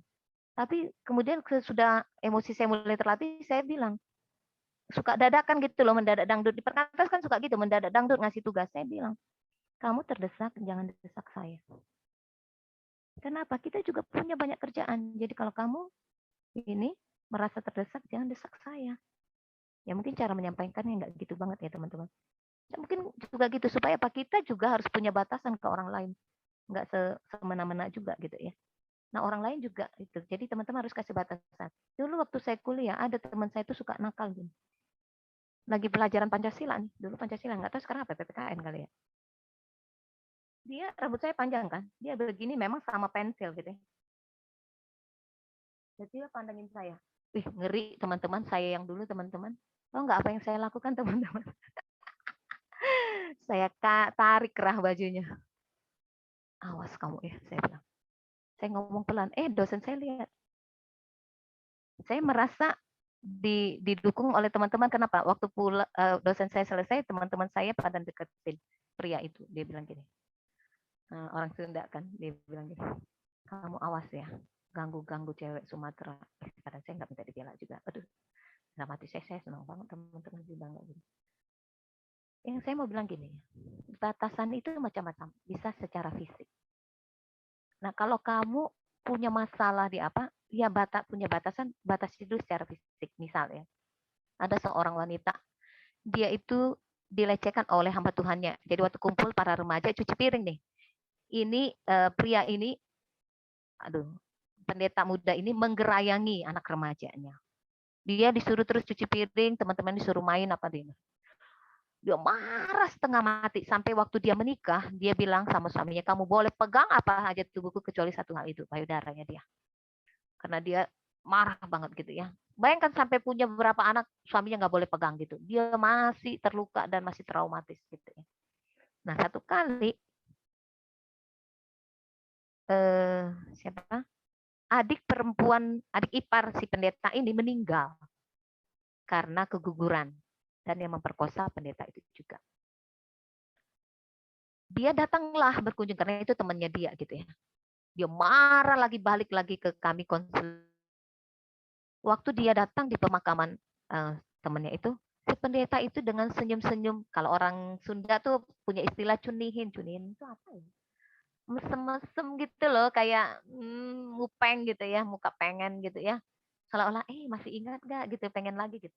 Tapi kemudian sudah emosi saya mulai terlatih, saya bilang, suka dadakan gitu loh, mendadak dangdut. Di perkantas kan suka gitu, mendadak dangdut ngasih tugas. Saya bilang, kamu terdesak, jangan desak saya. Kenapa? Kita juga punya banyak kerjaan. Jadi kalau kamu ini merasa terdesak, jangan desak saya. Ya mungkin cara menyampaikannya nggak gitu banget ya teman-teman. Ya, mungkin juga gitu, supaya apa, kita juga harus punya batasan ke orang lain. Nggak semena-mena juga gitu ya. Nah orang lain juga itu. Jadi teman-teman harus kasih batasan. Dulu waktu saya kuliah, ada teman saya itu suka nakal. Gini. Lagi pelajaran Pancasila nih. Dulu Pancasila, nggak tahu sekarang apa, PPKN kali ya. Dia, rambut saya panjang kan. Dia begini memang sama pensil gitu ya. Jadi dia pandangin saya. Wih, ngeri teman-teman. Saya yang dulu teman-teman. Tahu nggak apa yang saya lakukan teman-teman? Saya tarik kerah bajunya. Awas kamu ya, saya bilang. Saya ngomong pelan. Dosen saya lihat. Saya merasa didukung oleh teman-teman. Kenapa? Waktu dosen saya selesai, teman-teman saya pada deketin pria itu. Dia bilang gini. Orang Sunda kan, dia bilang gini. Kamu awas ya, ganggu-ganggu cewek Sumatera. Kadang saya nggak minta dibela juga. Aduh, dalam hati saya senang banget teman-teman bilang nggak gini. Yang saya mau bilang gini, batasan itu macam-macam. Bisa secara fisik. Nah, kalau kamu punya masalah di apa, ya punya batasan, batasi dulu secara fisik. Misalnya, ada seorang wanita, dia itu dilecehkan oleh hamba Tuhannya. Jadi waktu kumpul para remaja cuci piring nih. Ini pria ini, aduh, pendeta muda ini menggerayangi anak remajanya. Dia disuruh terus cuci piring, teman-teman disuruh main apa dia. Dia marah setengah mati sampai waktu dia menikah, dia bilang sama suaminya, kamu boleh pegang apa aja tubuhku kecuali satu hal itu, payudaranya dia. Karena dia marah banget gitu ya. Bayangkan sampai punya beberapa anak, suaminya nggak boleh pegang gitu. Dia masih terluka dan masih traumatis gitu ya. Nah satu kali siapa? Adik perempuan, adik ipar si pendeta ini meninggal karena keguguran dan yang memperkosa pendeta itu juga. Dia datanglah berkunjung karena itu temannya dia gitu ya. Dia marah lagi, balik lagi ke kami konselor. Waktu dia datang di pemakaman temannya itu, si pendeta itu dengan senyum-senyum. Kalau orang Sunda tuh punya istilah cunihin. Cunihin itu apa ya? Mesem-mesem gitu loh, kayak mupeng gitu ya, muka pengen gitu ya. Seolah-olah, masih ingat gak gitu, pengen lagi gitu.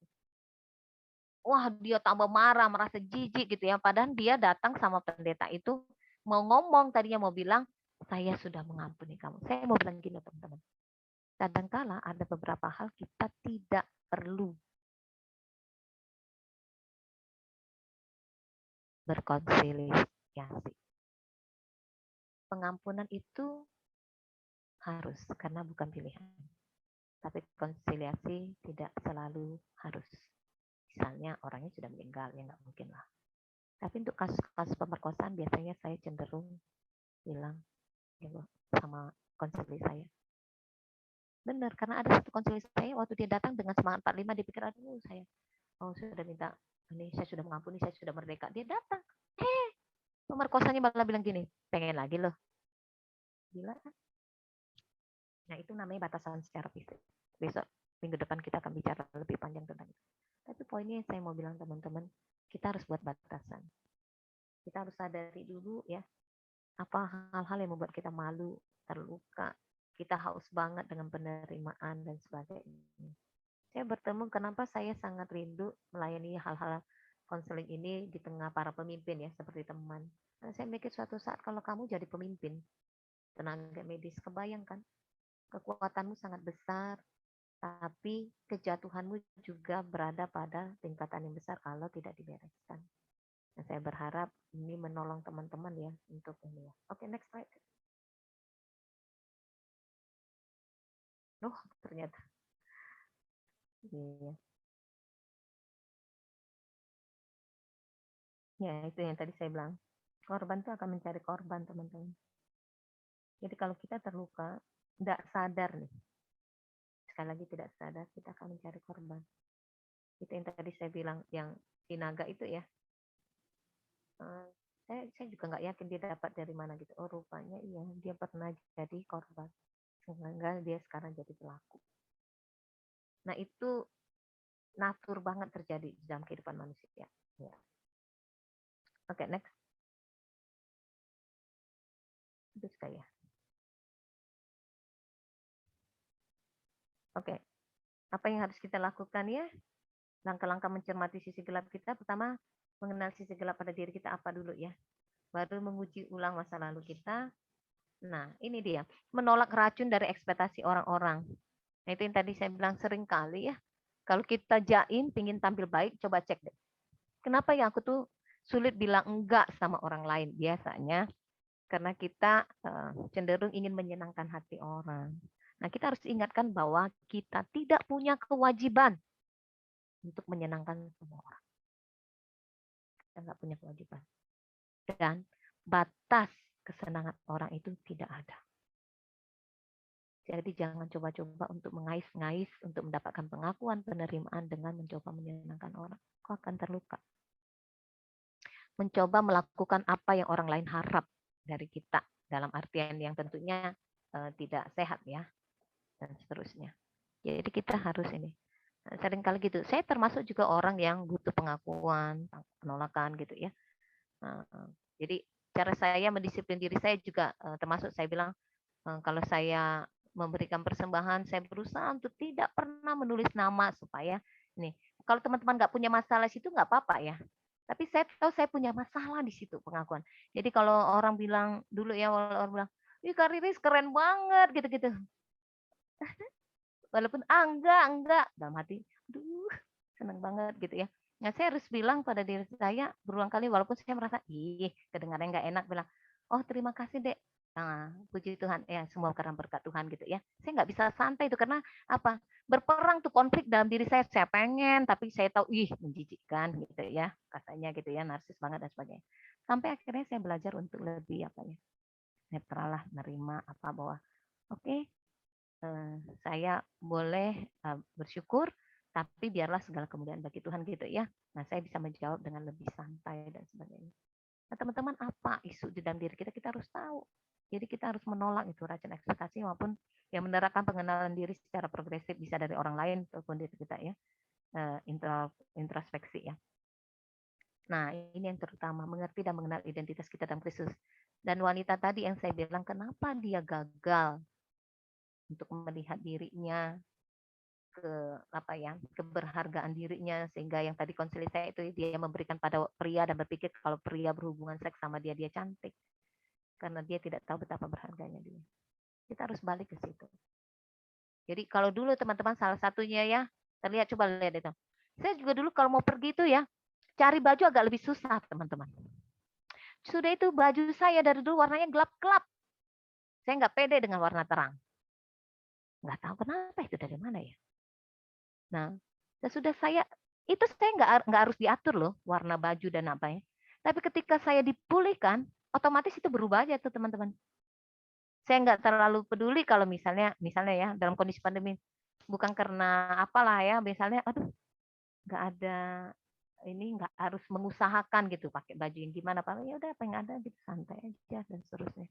Wah, dia tambah marah, merasa jijik gitu ya. Padahal dia datang sama pendeta itu mau ngomong, tadinya mau bilang, saya sudah mengampuni kamu. Saya mau bilang gini teman-teman. Kadangkala ada beberapa hal kita tidak perlu berkonsiliasi. Pengampunan itu harus, karena bukan pilihan. Tapi konsiliasi tidak selalu harus. Misalnya orangnya sudah meninggal, ya nggak mungkin lah. Tapi untuk kasus-kasus pemerkosaan biasanya saya cenderung bilang ya sama konsili saya. Benar, karena ada satu konsili saya waktu dia datang dengan semangat 45, dia pikir aduh saya sudah minta ini, saya sudah mengampuni, saya sudah merdeka. Dia datang, pemerkosanya malah bilang gini, pengen lagi loh. Gila kan? Nah itu namanya batasan secara fisik. Besok minggu depan kita akan bicara lebih panjang tentang itu. Tapi poinnya yang saya mau bilang teman-teman, kita harus buat batasan. Kita harus sadari dulu ya, apa hal-hal yang membuat kita malu, terluka, kita haus banget dengan penerimaan dan sebagainya. Saya bertemu, kenapa saya sangat rindu melayani hal-hal konseling ini di tengah para pemimpin ya, seperti teman. Nah, saya mikir suatu saat kalau kamu jadi pemimpin, tenaga medis, kebayangkan, kekuatanmu sangat besar, tapi kejatuhanmu juga berada pada tingkatan yang besar kalau tidak dibereskan. Nah, saya berharap ini menolong teman-teman ya untuk ini ya. Oke, next slide. Oh, ternyata. Iya. Ya, itu yang tadi saya bilang. Korban itu akan mencari korban, teman-teman. Jadi kalau kita terluka, tidak sadar nih. Sekali lagi tidak sadar, kita akan mencari korban. Itu yang tadi saya bilang, yang si naga itu ya. Saya juga nggak yakin dia dapat dari mana gitu. Oh, rupanya iya, dia pernah jadi korban. Sehingga dia sekarang jadi pelaku. Nah, itu natur banget terjadi di dalam kehidupan manusia. Ya. Oke, next. Itu saya. Oke, apa yang harus kita lakukan ya? Langkah-langkah mencermati sisi gelap kita. Pertama, mengenal sisi gelap pada diri kita apa dulu ya. Baru menguji ulang masa lalu kita. Nah, ini dia. Menolak racun dari ekspektasi orang-orang. Nah, itu yang tadi saya bilang sering kali ya. Kalau kita jaim, pingin tampil baik, coba cek deh. Kenapa ya aku tuh sulit bilang enggak sama orang lain? Biasanya karena kita cenderung ingin menyenangkan hati orang. Nah, kita harus ingatkan bahwa kita tidak punya kewajiban untuk menyenangkan semua orang. Kita nggak punya kewajiban. Dan batas kesenangan orang itu tidak ada. Jadi jangan coba-coba untuk mengais-ngais, untuk mendapatkan pengakuan, penerimaan dengan mencoba menyenangkan orang. Kau akan terluka. Mencoba melakukan apa yang orang lain harap dari kita, dalam artian yang tentunya tidak sehat ya, dan seterusnya. Jadi kita harus ini. Sering kali gitu. Saya termasuk juga orang yang butuh pengakuan, penolakan gitu ya. Jadi cara saya mendisiplin diri saya juga termasuk saya bilang kalau saya memberikan persembahan, saya berusaha untuk tidak pernah menulis nama supaya ini. Kalau teman-teman nggak punya masalah situ nggak apa-apa ya. Tapi saya tahu saya punya masalah di situ pengakuan. Jadi kalau orang bilang dulu ya, orang bilang, ih Kak Riris keren banget gitu-gitu. Walaupun enggak dalam hati, aduh seneng banget gitu ya. Nah saya harus bilang pada diri saya berulang kali walaupun saya merasa kedengarannya nggak enak, bilang oh terima kasih dek. Nah, puji Tuhan ya, semua karena berkat Tuhan gitu ya. Saya nggak bisa santai itu karena apa? Berperang tuh konflik dalam diri saya. Saya pengen tapi saya tahu menjijikkan gitu ya, katanya gitu ya, narsis banget dan sebagainya. Sampai akhirnya saya belajar untuk lebih apa ya? netral lah, nerima apa bahwa oke, saya boleh bersyukur, tapi biarlah segala kemuliaan bagi Tuhan gitu ya. Nah, saya bisa menjawab dengan lebih santai dan sebagainya. Nah, teman-teman, apa isu di dalam diri kita harus tahu. Jadi kita harus menolak itu racun ekspektasi maupun yang menerapkan pengenalan diri secara progresif, bisa dari orang lain ataupun diri kita ya, introspeksi ya. Nah, ini yang terutama, mengerti dan mengenal identitas kita dalam Kristus. Dan wanita tadi yang saya bilang, kenapa dia gagal untuk melihat dirinya ke apa ya, keberhargaan dirinya, sehingga yang tadi konsili saya itu dia memberikan pada pria dan berpikir kalau pria berhubungan seks sama dia cantik, karena dia tidak tahu betapa berharganya dia. Kita harus balik ke situ. Jadi kalau dulu teman-teman salah satunya ya, terlihat, coba lihat itu. Saya juga dulu kalau mau pergi itu ya, cari baju agak lebih susah teman-teman. Sudah itu baju saya dari dulu warnanya gelap-gelap. Saya nggak pede dengan warna terang. Nggak tahu kenapa itu dari mana ya. Nah, sudah saya, itu saya nggak harus diatur loh warna baju dan apa ya. Tapi ketika saya dipulihkan, otomatis itu berubah aja tuh teman-teman. Saya nggak terlalu peduli kalau misalnya ya dalam kondisi pandemi, bukan karena apalah ya, misalnya aduh nggak ada ini, nggak harus mengusahakan gitu pakai baju yang gimana, apa ya udah apa yang ada gitu, santai aja dan seterusnya.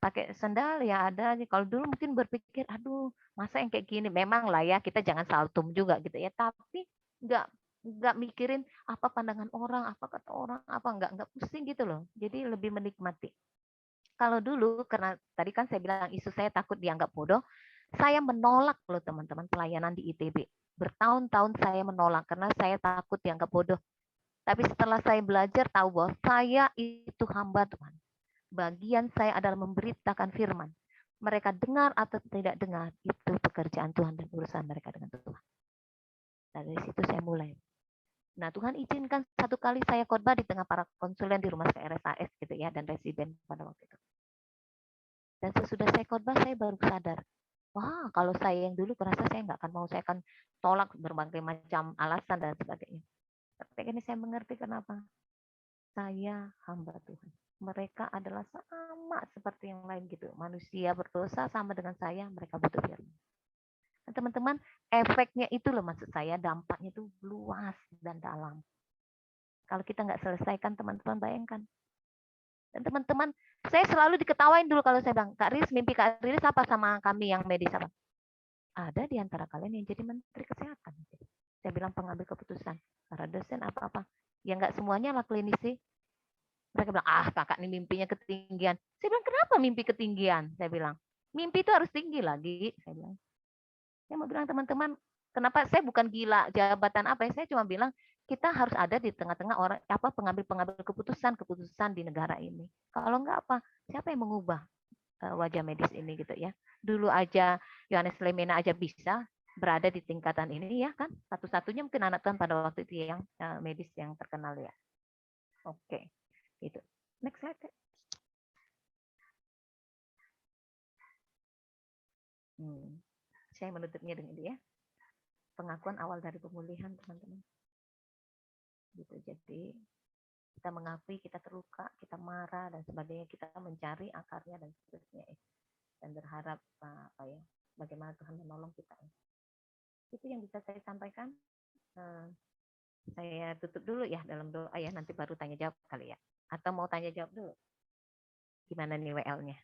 Pakai sandal ya ada. Kalau dulu mungkin berpikir aduh masa yang kayak gini, memang lah ya kita jangan saltum juga gitu ya, tapi nggak mikirin apa pandangan orang, apa kata orang, apa nggak pusing gitu loh. Jadi lebih menikmati. Kalau dulu karena tadi kan saya bilang isu saya takut dianggap bodoh, saya menolak loh teman-teman pelayanan di ITB. Bertahun-tahun saya menolak karena saya takut dianggap bodoh. Tapi setelah saya belajar tahu bahwa saya itu hamba Tuhan. Bagian saya adalah memberitakan firman. Mereka dengar atau tidak dengar, itu pekerjaan Tuhan dan urusan mereka dengan Tuhan. Dari situ saya mulai. Nah, Tuhan izinkan satu kali saya khotbah di tengah para konsulen di rumah RSAS gitu ya, dan residen pada waktu itu. Dan sesudah saya khotbah, saya baru sadar, wah kalau saya yang dulu kerasa saya nggak akan mau, saya akan tolak berbagai macam alasan dan sebagainya. Tapi ini saya mengerti kenapa. Saya hamba Tuhan. Mereka adalah sama seperti yang lain gitu. Manusia berdosa sama dengan saya, mereka butuh firman. Nah, teman-teman, efeknya itu loh maksud saya, dampaknya itu luas dan dalam. Kalau kita nggak selesaikan, teman-teman bayangkan. Dan teman-teman, saya selalu diketawain dulu kalau saya bilang, Kak Riris, mimpi Kak Riris apa sama kami yang medis apa? Ada di antara kalian yang jadi menteri kesehatan. Saya bilang pengambil keputusan, para dosen apa-apa. Ya nggak semuanya lah klinisi. Mereka bilang, kakak ini mimpinya ketinggian. Saya bilang, kenapa mimpi ketinggian? Saya bilang, mimpi itu harus tinggi lagi. Saya bilang, saya mau bilang teman-teman, kenapa saya bukan gila jabatan apa ya? Saya cuma bilang kita harus ada di tengah-tengah orang apa pengambil keputusan di negara ini. Kalau enggak apa, siapa yang mengubah wajah medis ini gitu ya? Dulu aja Yohanes Lemena aja bisa berada di tingkatan ini ya kan? Satu-satunya mungkin anak Tuhan pada waktu itu yang medis yang terkenal ya. Oke, gitu. Next slide. Saya menutupnya dengan dia. Pengakuan awal dari pemulihan, teman-teman. Gitu. Jadi kita mengakui kita terluka, kita marah dan sebagainya, kita mencari akarnya dan seterusnya dan berharap apa ya, bagaimana Tuhan menolong kita. Itu yang bisa saya sampaikan. Saya tutup dulu ya dalam doa ya, nanti baru tanya jawab kali ya. Atau mau tanya jawab dulu? Gimana nih WL-nya?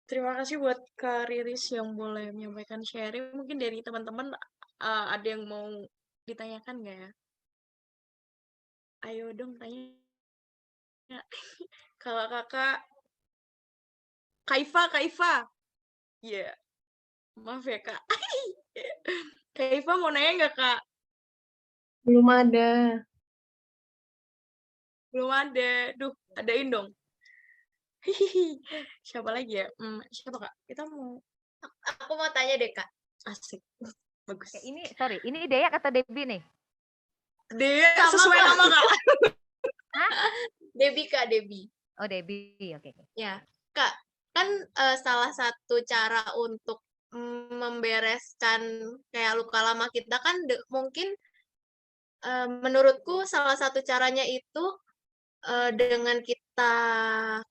Terima kasih buat Kak Riris yang boleh menyampaikan sharing. Mungkin dari teman-teman ada yang mau ditanyakan nggak ya? Ayo dong tanya. Kalau kakak, Kak Iva. Iya, maaf ya kak. Kak Iva mau nanya nggak kak? Belum ada. Belum ada. Duh, adain dong. Siapa lagi ya? Siapa kak? Kita mau. Aku mau tanya deh kak. Asik. Bagus. Ini Dea kata Debbie nih? Dea sesuai nama kak. Debbie kak, Debbie. Oh Debbie, oke. Ya, kak. kan salah satu cara untuk membereskan kayak luka lama kita kan mungkin menurutku salah satu caranya itu dengan kita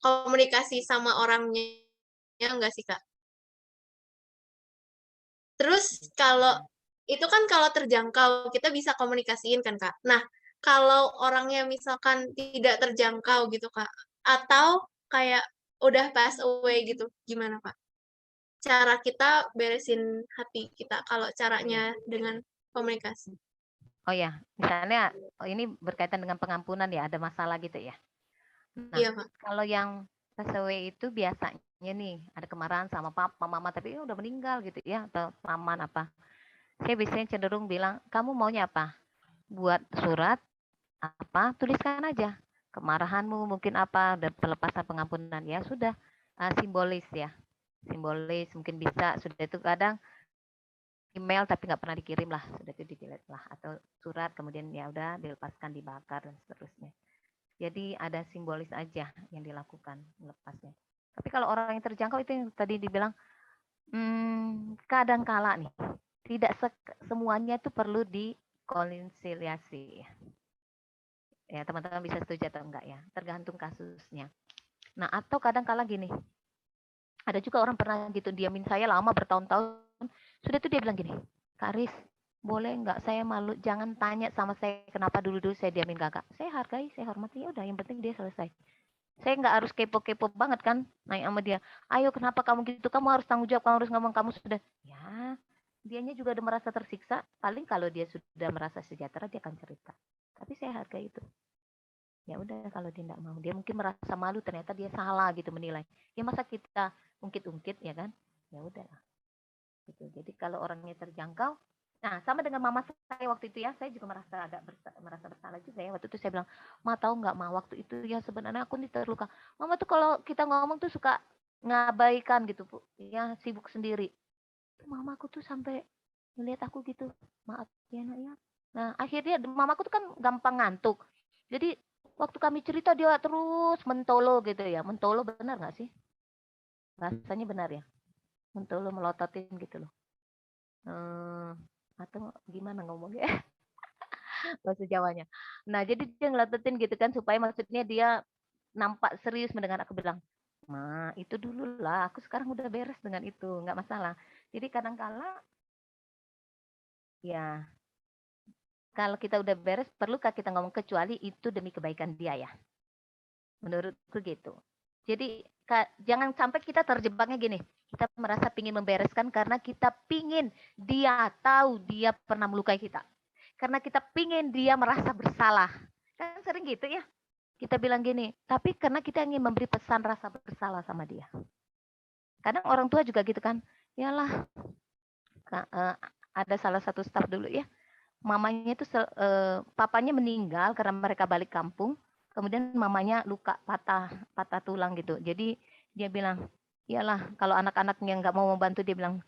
komunikasi sama orangnya, ya enggak sih, Kak? Terus kalau itu kan kalau terjangkau, kita bisa komunikasiin kan, Kak. Nah, kalau orangnya misalkan tidak terjangkau gitu, Kak, atau kayak udah pass away gitu, gimana, Kak? Cara kita beresin hati kita kalau caranya dengan komunikasi. Oh ya, misalnya ini berkaitan dengan pengampunan ya, ada masalah gitu ya. Nah, Iya, Kak. kalau yang PSW itu biasanya nih ada kemarahan sama papa, mama tapi udah meninggal gitu ya, atau paman apa. Saya biasanya cenderung bilang, kamu maunya apa? Buat surat apa? Tuliskan aja. Kemarahanmu mungkin apa, dan pelepasan pengampunan ya sudah simbolis ya. Simbolis mungkin bisa sudah itu kadang email tapi nggak pernah dikirim lah, sudah itu di-delete lah, atau surat kemudian ya udah dilepaskan, dibakar dan seterusnya. Jadi ada simbolis aja yang dilakukan melepasnya. Tapi kalau orang yang terjangkau itu yang tadi dibilang kadang kala nih tidak semuanya itu perlu dikonsiliasi. Ya teman-teman bisa setuju atau enggak ya, tergantung kasusnya. Nah atau kadang kala gini, ada juga orang pernah gitu diamin saya lama bertahun-tahun, sudah itu dia bilang gini, Kak Riz, boleh nggak saya malu, jangan tanya sama saya kenapa dulu-dulu saya diamin kakak. Saya hargai, saya hormati, ya udah yang penting dia selesai. Saya nggak harus kepo-kepo banget kan, naik sama dia. Ayo kenapa kamu gitu, kamu harus tanggung jawab, kamu harus ngomong, kamu sudah. Ya, dianya juga udah merasa tersiksa, paling kalau dia sudah merasa sejahtera dia akan cerita. Tapi saya hargai itu. Ya udah kalau dia tidak mau, dia mungkin merasa malu ternyata dia salah gitu menilai. Ya masa kita ungkit-ungkit ya kan? Ya udahlah. Gitu. Jadi kalau orangnya terjangkau, nah sama dengan mama saya waktu itu ya, saya juga merasa agak merasa bersalah juga ya. Waktu itu saya bilang, Ma tahu nggak Ma, waktu itu ya sebenarnya aku nih terluka. Mama tuh kalau kita ngomong tuh suka ngabaikan gitu Bu, ya sibuk sendiri. Mama aku tuh sampai melihat aku gitu, maaf ya nak ya. Nah akhirnya mamaku tuh kan gampang ngantuk. Jadi waktu kami cerita dia terus mentolo gitu ya. Mentolo benar nggak sih? Bahasanya benar ya? Mentolo melototin gitu loh. Atau gimana ngomongnya? Bahasa Jawanya. Nah, jadi dia ngelototin gitu kan supaya maksudnya dia nampak serius mendengar aku bilang, Ma, itu dulu lah, aku sekarang udah beres dengan itu, nggak masalah. Jadi kadang-kala ya kalau kita udah beres, perlukah kita ngomong kecuali itu demi kebaikan dia ya? Menurutku gitu. Jadi jangan sampai kita terjebaknya gini. Kita merasa pingin membereskan karena kita pingin dia tahu dia pernah melukai kita. Karena kita pingin dia merasa bersalah. Kan sering gitu ya. Kita bilang gini, tapi karena kita ingin memberi pesan rasa bersalah sama dia. Kadang orang tua juga gitu kan. Yalah, ada salah satu staf dulu ya. Mamanya itu papanya meninggal karena mereka balik kampung, kemudian mamanya luka patah tulang gitu. Jadi dia bilang, iyalah kalau anak-anaknya nggak mau membantu, dia bilang,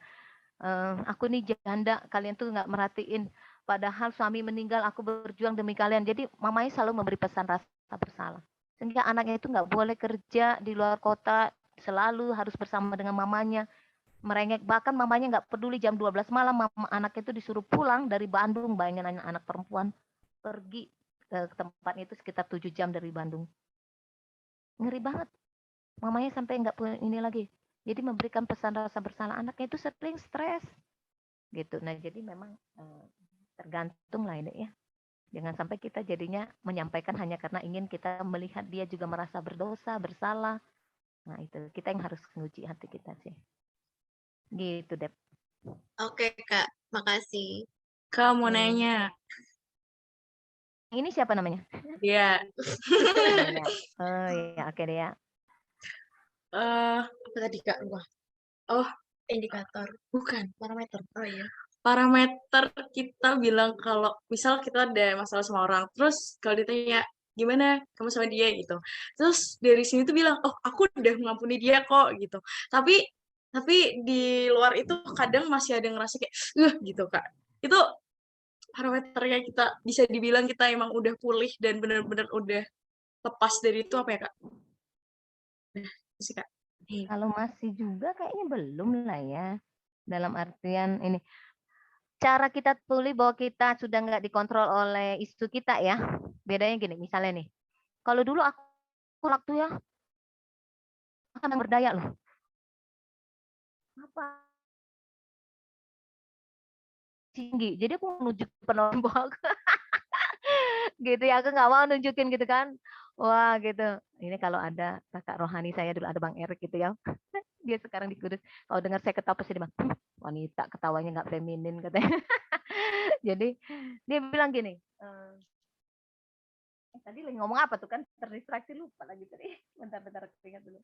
aku nih janda, kalian tuh nggak merhatiin, padahal suami meninggal aku berjuang demi kalian. Jadi mamanya selalu memberi pesan rasa bersalah, sehingga anaknya itu nggak boleh kerja di luar kota, selalu harus bersama dengan mamanya, merengek, bahkan mamanya nggak peduli jam 12 malam mama anaknya itu disuruh pulang dari Bandung, bayangin anak perempuan pergi ke tempatnya itu sekitar 7 jam dari Bandung, ngeri banget. Mamanya sampai nggak punya ini lagi, jadi memberikan pesan rasa bersalah, anaknya itu sering stres gitu. Nah jadi memang tergantung lah ini ya, jangan sampai kita jadinya menyampaikan hanya karena ingin kita melihat dia juga merasa berdosa bersalah. Nah itu kita yang harus menguji hati kita sih gitu Dep. Oke, Kak. Makasih. Kak mau nanya. Ini siapa namanya? Iya. Oh iya, oke deh ya. Apa tadi, Kak? Oh, indikator. Bukan. Parameter. Oh iya. Parameter kita bilang kalau misal kita ada masalah sama orang, terus kalau ditanya gimana kamu sama dia gitu, terus dari sini tuh bilang, oh aku udah mengampuni dia kok gitu. Tapi di luar itu kadang masih ada yang ngerasa kayak gitu Kak. Itu parameternya kita bisa dibilang kita emang udah pulih dan benar-benar udah lepas dari itu apa ya Kak? Nah, sih Kak. Kalau masih juga kayaknya belum lah ya. Dalam artian ini, cara kita pulih bahwa kita sudah nggak dikontrol oleh isu kita ya. Bedanya gini, misalnya nih, kalau dulu aku waktu ya akan berdaya loh. Apa tinggi. Jadi aku menuju penembak gitu ya. Aku nggak mau nunjukin gitu kan. Wah gitu. Ini kalau ada kakak rohani saya dulu ada Bang Erik gitu ya. Dia sekarang di Kudus. Kalau dengar saya ketawa pasti dia bilang, wanita ketawanya nggak feminin katanya. Jadi dia bilang gini, tadi lagi ngomong apa tuh kan terdistraksi lupa lagi tadi. Bentar-bentar aku ingat dulu.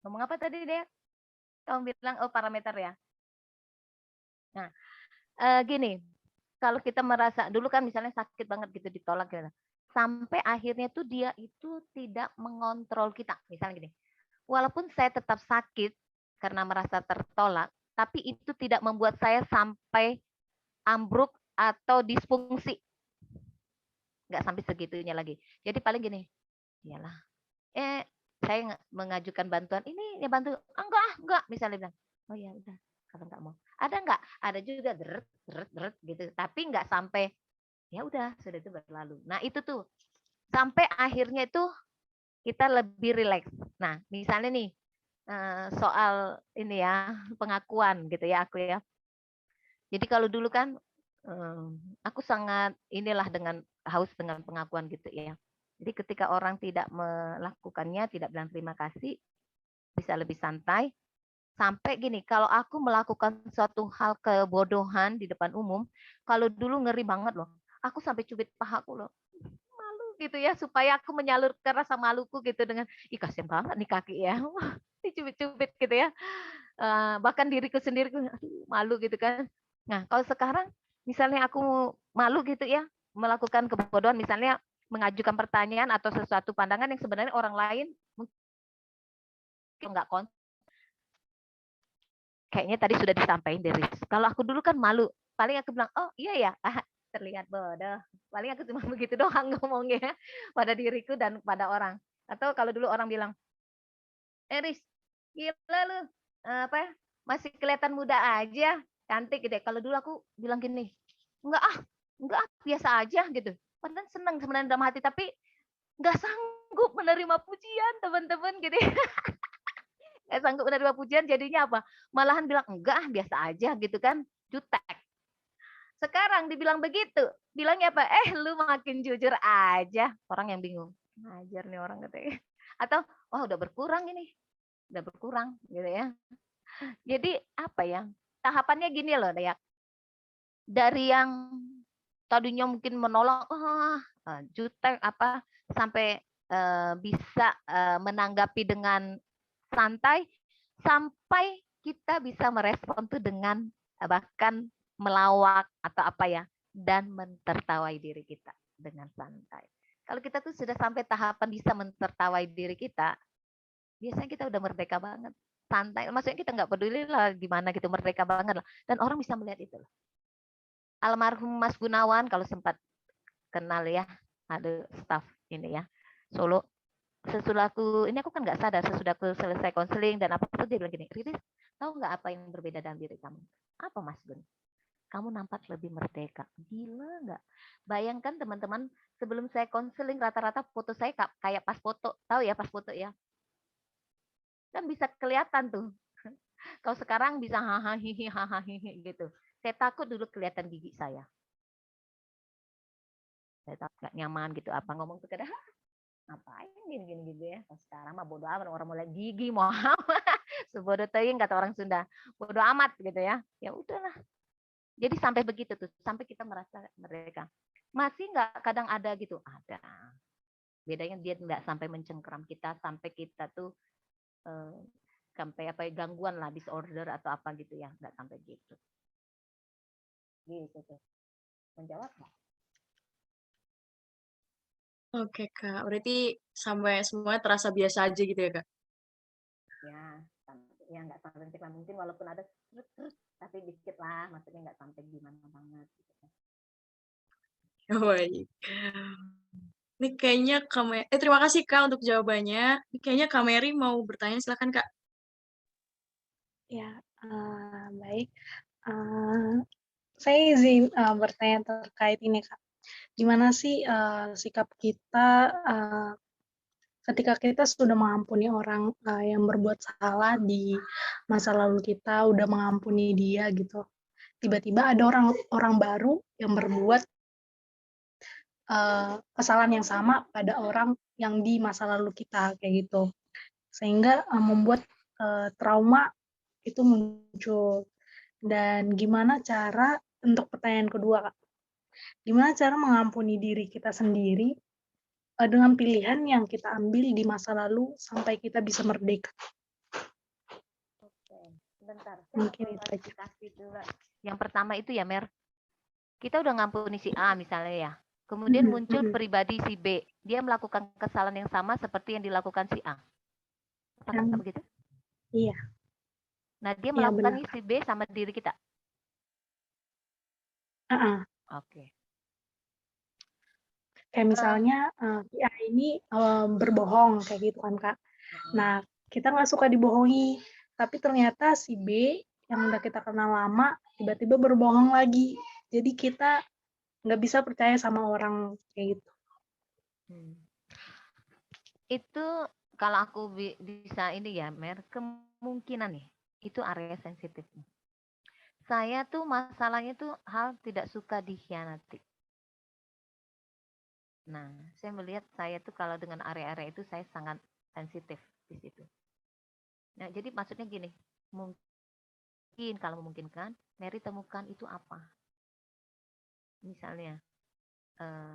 Ngomong apa tadi dia? Kamu bilang oh parameter ya. Nah, gini, kalau kita merasa dulu kan misalnya sakit banget gitu ditolak gitu. Sampai akhirnya tuh dia itu tidak mengontrol kita. Misalnya gini, walaupun saya tetap sakit karena merasa tertolak, tapi itu tidak membuat saya sampai ambruk atau disfungsi. Nggak sampai segitunya lagi. Jadi paling gini, iyalah, saya mengajukan bantuan, ini ya bantu, enggak, misalnya bilang, oh ya udah, kalau nggak mau. Ada nggak? Ada juga, deret, gitu. Tapi nggak sampai, ya udah, sudah itu berlalu. Nah itu tuh, sampai akhirnya itu kita lebih rileks. Nah misalnya nih, soal ini ya, pengakuan gitu ya aku ya. Jadi kalau dulu kan aku sangat inilah dengan haus dengan pengakuan gitu ya. Jadi ketika orang tidak melakukannya, tidak bilang terima kasih, bisa lebih santai. Sampai gini, kalau aku melakukan suatu hal kebodohan di depan umum, kalau dulu ngeri banget loh. Aku sampai cubit pahaku loh. Malu gitu ya, supaya aku menyalurkan rasa maluku gitu dengan, ih kasihan banget nih kaki ya. Dicubit-cubit gitu ya. Bahkan diriku sendiri, aduh, malu gitu kan. Nah, kalau sekarang misalnya aku malu gitu ya, melakukan kebodohan, misalnya mengajukan pertanyaan atau sesuatu pandangan yang sebenarnya orang lain mungkin nggak kayaknya tadi sudah disampaikan dari. Kalau aku dulu kan malu, paling aku bilang, oh iya ya, terlihat bodoh. Paling aku cuma begitu doang ngomongnya pada diriku dan pada orang. Atau kalau dulu orang bilang, Riz, gila lu, apa ya, masih kelihatan muda aja, cantik gitu. Kalau dulu aku bilang gini, enggak biasa aja gitu. Padahal seneng sebenarnya dalam hati, tapi nggak sanggup menerima pujian teman-teman gitu. Nggak sanggup menerima pujian, jadinya apa? Malahan bilang enggak, biasa aja gitu kan, jutek. Sekarang dibilang begitu, bilangnya apa? Lu makin jujur aja. Orang yang bingung, ngajar nih orang katanya. Atau, wah udah berkurang ini, udah berkurang gitu ya. Jadi apa ya? Tahapannya gini loh, ya. Dari yang tadinya mungkin menolak, jutek apa sampai bisa menanggapi dengan santai, sampai kita bisa merespon tuh dengan bahkan melawak atau apa ya, dan mentertawai diri kita dengan santai. Kalau kita tuh sudah sampai tahapan bisa mentertawai diri kita, biasanya kita udah merdeka banget, santai. Maksudnya kita nggak peduli lah gimana gitu, merdeka banget lah. Dan orang bisa melihat itu loh. Almarhum Mas Gunawan kalau sempat kenal ya, ada staff ini ya, Solo. Sesudah aku, ini aku kan nggak sadar, sesudah aku selesai konseling dan apa itu dia bilang gini, Riris, tahu nggak apa yang berbeda dalam diri kamu? Apa Mas Gun? Kamu nampak lebih merdeka. Gila nggak? Bayangkan teman-teman, sebelum saya konseling rata-rata foto saya kayak pas foto, tahu ya pas foto ya? Kan bisa kelihatan tuh. Kalau sekarang bisa hahaha gitu. Saya takut dulu kelihatan gigi saya. Saya takut nggak nyaman gitu, apa ngomong tuh kadang ngapain gini gitu ya. Nah, sekarang mah bodo amat, orang mulai gigi mau apa, sebodoh teuing kata orang Sunda, bodo amat gitu ya. Ya udahlah. Jadi sampai begitu tuh, sampai kita merasa mereka. Masih nggak kadang ada gitu, ada. Bedanya dia nggak sampai mencengkeram kita, sampai kita tuh sampai apa gangguan lah, disorder atau apa gitu ya, nggak sampai gitu. Gitu tuh. Menjawab nggak? Oke, Kak. Berarti sampai semuanya terasa biasa aja gitu ya, Kak? Ya nggak sampai mencekam, mungkin walaupun ada tapi dikit lah, maksudnya nggak sampai gimana banget gitu. Baik. Ini kayaknya terima kasih Kak untuk jawabannya. Ini kayaknya Kak Mary mau bertanya, silakan Kak. Ya, baik. Saya izin bertanya terkait ini Kak. Gimana sih sikap kita ketika kita sudah mengampuni orang yang berbuat salah di masa lalu kita, udah mengampuni dia gitu. Tiba-tiba ada orang baru yang berbuat kesalahan yang sama pada orang yang di masa lalu kita kayak gitu. Sehingga membuat trauma itu muncul. Dan gimana cara untuk pertanyaan kedua, Kak, gimana cara mengampuni diri kita sendiri dengan pilihan yang kita ambil di masa lalu sampai kita bisa merdeka? Oke, sebentar. Saya Mungkin mau itu aja. klarifikasi dulu. Yang pertama itu ya, Mer. Kita udah ngampuni si A misalnya ya. Kemudian muncul pribadi si B. Dia melakukan kesalahan yang sama seperti yang dilakukan si A. Apakah begitu? Iya. Nah, dia Iya, melakukan benar. si B sama diri kita. Oke. Kayak misalnya si A ini berbohong kayak gitu kan Kak. Nah, kita nggak suka dibohongi, tapi ternyata si B yang udah kita kenal lama tiba-tiba berbohong lagi. Jadi kita nggak bisa percaya sama orang kayak gitu. Itu kalau aku bisa ini ya, Mer, kemungkinan nih, itu area sensitif. Saya tuh masalahnya tuh hal tidak suka dikhianati. Nah, saya melihat saya tuh kalau dengan area-area itu saya sangat sensitif di situ. Nah, jadi maksudnya gini, mungkin kalau memungkinkan, Mary temukan itu apa. Misalnya,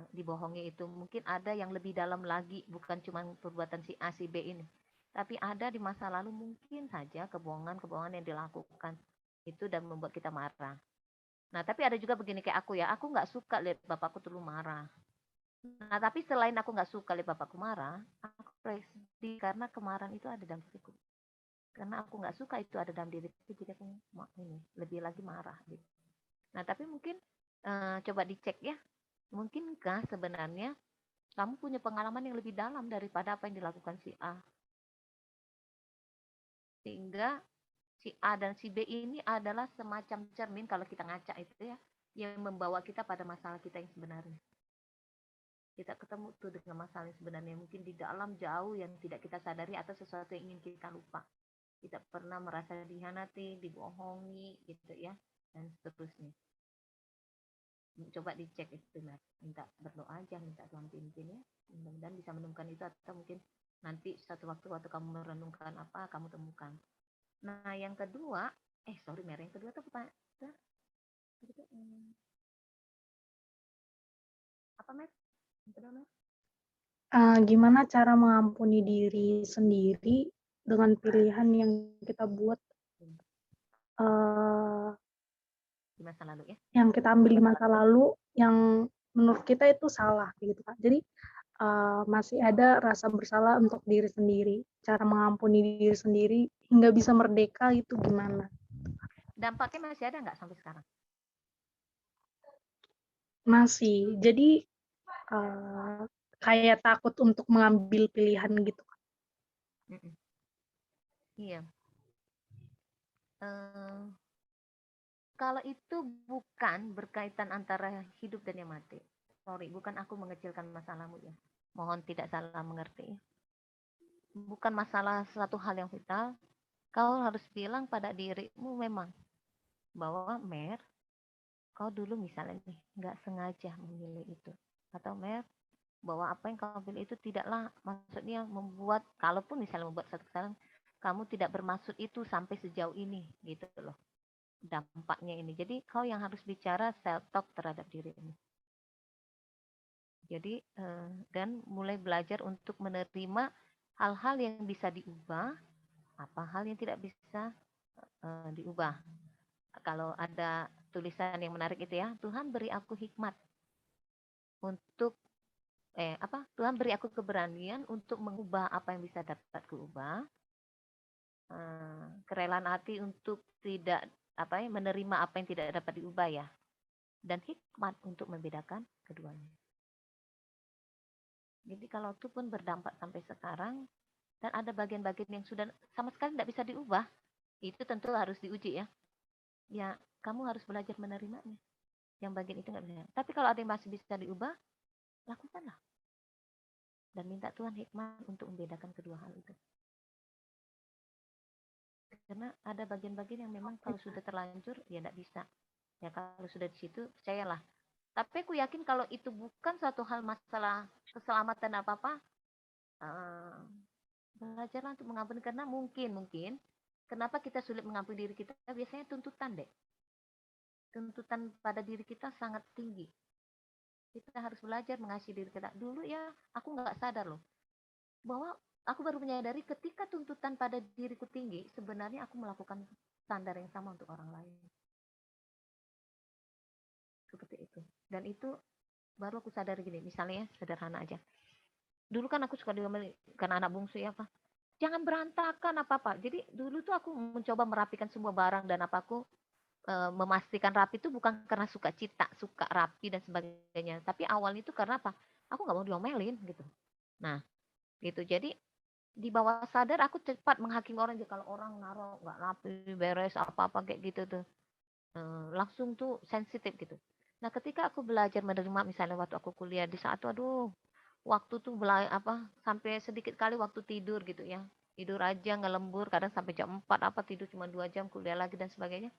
dibohongi itu mungkin ada yang lebih dalam lagi, bukan cuma perbuatan si A, si B ini. Tapi ada di masa lalu mungkin saja kebohongan-kebohongan yang dilakukan itu dan membuat kita marah. Nah, tapi ada juga begini kayak aku ya, aku nggak suka lihat bapakku terlalu marah. Nah, tapi selain aku nggak suka lihat bapakku marah, aku sedih karena kemarahan itu ada dalam diriku. Karena aku nggak suka itu ada dalam diriku, jadi aku ini lebih lagi marah. Gitu. Nah, tapi mungkin coba dicek ya, mungkinkah sebenarnya kamu punya pengalaman yang lebih dalam daripada apa yang dilakukan si A? Sehingga si A dan si B ini adalah semacam cermin kalau kita ngaca itu ya, yang membawa kita pada masalah kita yang sebenarnya. Kita ketemu tuh dengan masalah yang sebenarnya mungkin di dalam jauh yang tidak kita sadari atau sesuatu yang ingin kita lupa. Kita pernah merasa dihianati, dibohongi gitu ya, dan seterusnya. Coba dicek itu, minta berdoa aja, minta Tuhan pimpin ya. Mudah-mudahan bisa menemukan itu atau mungkin nanti suatu waktu kamu merenungkan apa, kamu temukan. Nah, yang kedua, yang kedua tuh apa? Apa, Mer? Yang kedua, Mer? Gimana cara mengampuni diri sendiri dengan pilihan yang kita buat Di masa lalu ya? Yang kita ambil di masa lalu yang menurut kita itu salah gitu Kak. Jadi masih ada rasa bersalah untuk diri sendiri. Cara mengampuni diri sendiri hingga bisa merdeka itu gimana? Dampaknya masih ada nggak sampai sekarang? Masih. Jadi kayak takut untuk mengambil pilihan gitu. Iya. Kalau itu bukan berkaitan antara hidup dan yang mati. Sorry, bukan aku mengecilkan masalahmu ya. Mohon tidak salah mengerti. Bukan masalah suatu hal yang vital. Kau harus bilang pada dirimu memang bahwa Mer, kau dulu misalnya nih nggak sengaja memilih itu. Atau Mer, bahwa apa yang kau pilih itu tidaklah maksudnya membuat, kalaupun misalnya membuat satu kesalahan, kamu tidak bermaksud itu sampai sejauh ini gitu loh. Dampaknya ini. Jadi kau yang harus bicara self talk terhadap diri ini. Jadi dan mulai belajar untuk menerima hal-hal yang bisa diubah, apa hal yang tidak bisa diubah. Kalau ada tulisan yang menarik itu ya, Tuhan beri aku hikmat untuk Tuhan beri aku keberanian untuk mengubah apa yang bisa dapat kuubah, kerelaan hati untuk tidak menerima apa yang tidak dapat diubah ya, dan hikmat untuk membedakan keduanya. Jadi kalau itu pun berdampak sampai sekarang, dan ada bagian-bagian yang sudah sama sekali tidak bisa diubah, itu tentu harus diuji ya. Ya, kamu harus belajar menerimanya. Yang bagian itu nggak bisa. Tapi kalau ada yang masih bisa diubah, lakukanlah. Dan minta Tuhan hikmah untuk membedakan kedua hal itu. Karena ada bagian-bagian yang memang kalau sudah terlanjur, ya tidak bisa. Ya kalau sudah di situ, percayalah. Tapi aku yakin kalau itu bukan suatu hal masalah keselamatan apa-apa, belajarlah untuk mengampuni. Karena mungkin, kenapa kita sulit mengampuni diri kita? Biasanya tuntutan deh. Tuntutan pada diri kita sangat tinggi. Kita harus belajar mengasihi diri kita. Dulu ya, aku nggak sadar loh, bahwa aku baru menyadari ketika tuntutan pada diriku tinggi, sebenarnya aku melakukan standar yang sama untuk orang lain. Seperti itu. Dan itu baru aku sadar gini, misalnya sederhana aja. Dulu kan aku suka diomel karena anak bungsu ya, apa? Jangan berantakan apa-apa. Jadi dulu tuh aku mencoba merapikan semua barang dan aku memastikan rapi itu bukan karena suka cita, suka rapi dan sebagainya. Tapi awalnya itu karena apa? Aku nggak mau diomelin gitu. Nah, gitu. Jadi di bawah sadar aku cepat menghakimi orang aja kalau orang naruh nggak rapi, beres apa-apa kayak gitu tuh. Langsung tuh sensitif gitu. Nah, ketika aku belajar menerima misalnya waktu aku kuliah di saat aduh, waktu tuh sampai sedikit kali waktu tidur gitu ya. Tidur aja ngelembur, kadang sampai jam 4 tidur cuma 2 jam, kuliah lagi dan sebagainya.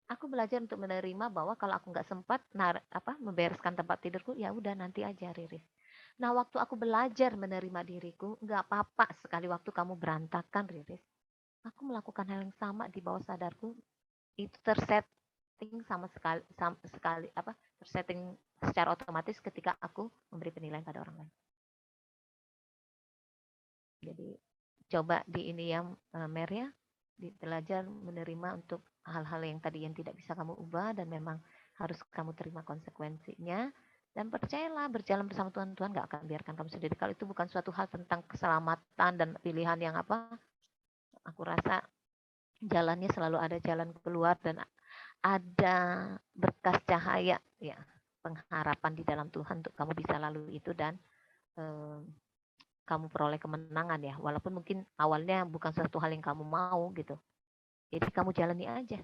Aku belajar untuk menerima bahwa kalau aku nggak sempat membereskan tempat tidurku, ya udah nanti aja Riris. Nah, waktu aku belajar menerima diriku, nggak apa-apa sekali waktu kamu berantakan Riris. Aku melakukan hal yang sama di bawah sadarku, itu tersetting tersetting secara otomatis ketika aku memberi penilaian pada orang lain. Jadi coba di ini ya Mer ya, belajar menerima untuk hal-hal yang tadi yang tidak bisa kamu ubah dan memang harus kamu terima konsekuensinya. Dan percayalah berjalan bersama Tuhan, Tuhan gak akan biarkan kamu sendiri. Kalau itu bukan suatu hal tentang keselamatan dan pilihan yang aku rasa jalannya selalu ada jalan keluar dan ada berkas cahaya ya, pengharapan di dalam Tuhan untuk kamu bisa lalui itu dan kamu peroleh kemenangan ya, walaupun mungkin awalnya bukan sesuatu hal yang kamu mau gitu. Jadi kamu jalani aja.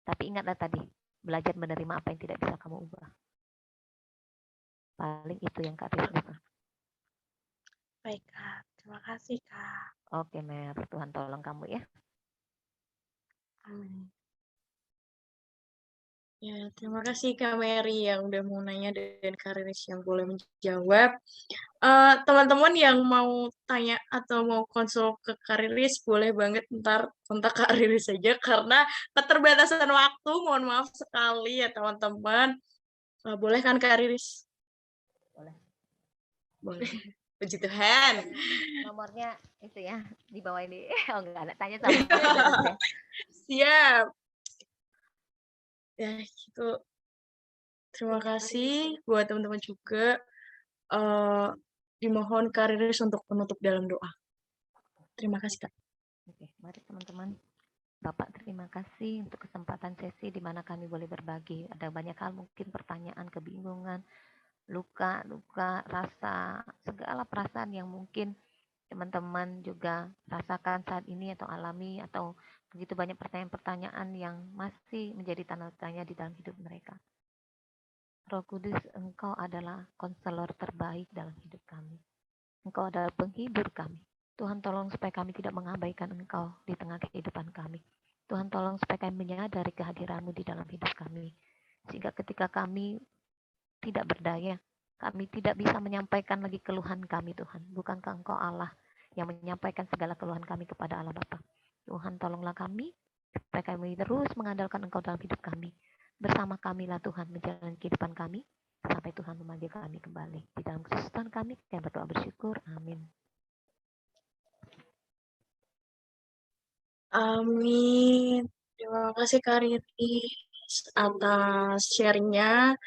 Tapi ingatlah tadi, belajar menerima apa yang tidak bisa kamu ubah. Paling itu yang Kak Rizka. Baik, Kak. Terima kasih, Kak. Oke, Mer. Tuhan tolong kamu ya. Amin. Ya, terima kasih Kak Mary yang udah mau nanya dan Kak Riris yang boleh menjawab. Teman-teman yang mau tanya atau mau konsul ke Kak Riris, boleh banget ntar kontak Kak Riris saja karena keterbatasan waktu, mohon maaf sekali ya teman-teman. Boleh kan Kak Riris? Boleh. Boleh. Puji Tuhan. Nomornya itu ya, di bawah ini. Oh enggak ada, tanya sama saya. Siap. Ya, gitu. Terima kasih buat teman-teman juga. Dimohon Kak Riris untuk penutup dalam doa. Terima kasih, Kak. Oke, mari teman-teman. Bapak terima kasih untuk kesempatan sesi di mana kami boleh berbagi. Ada banyak hal mungkin pertanyaan, kebingungan, luka, rasa, segala perasaan yang mungkin teman-teman juga rasakan saat ini atau alami atau begitu banyak pertanyaan-pertanyaan yang masih menjadi tanda tanya di dalam hidup mereka. Roh Kudus, Engkau adalah konselor terbaik dalam hidup kami. Engkau adalah penghibur kami. Tuhan tolong supaya kami tidak mengabaikan Engkau di tengah kehidupan kami. Tuhan tolong supaya kami menyadari kehadiran-Mu di dalam hidup kami. Sehingga ketika kami tidak berdaya, kami tidak bisa menyampaikan lagi keluhan kami Tuhan. Bukankah Engkau Allah yang menyampaikan segala keluhan kami kepada Allah Bapa. Tuhan tolonglah kami, supaya kami terus mengandalkan Engkau dalam hidup kami. Bersama kamilah Tuhan menjalani kehidupan kami, sampai Tuhan memanggil kami kembali. Di dalam Kristus Tuhan kami berdoa bersyukur. Amin. Amin. Terima kasih Kak Riris atas sharingnya.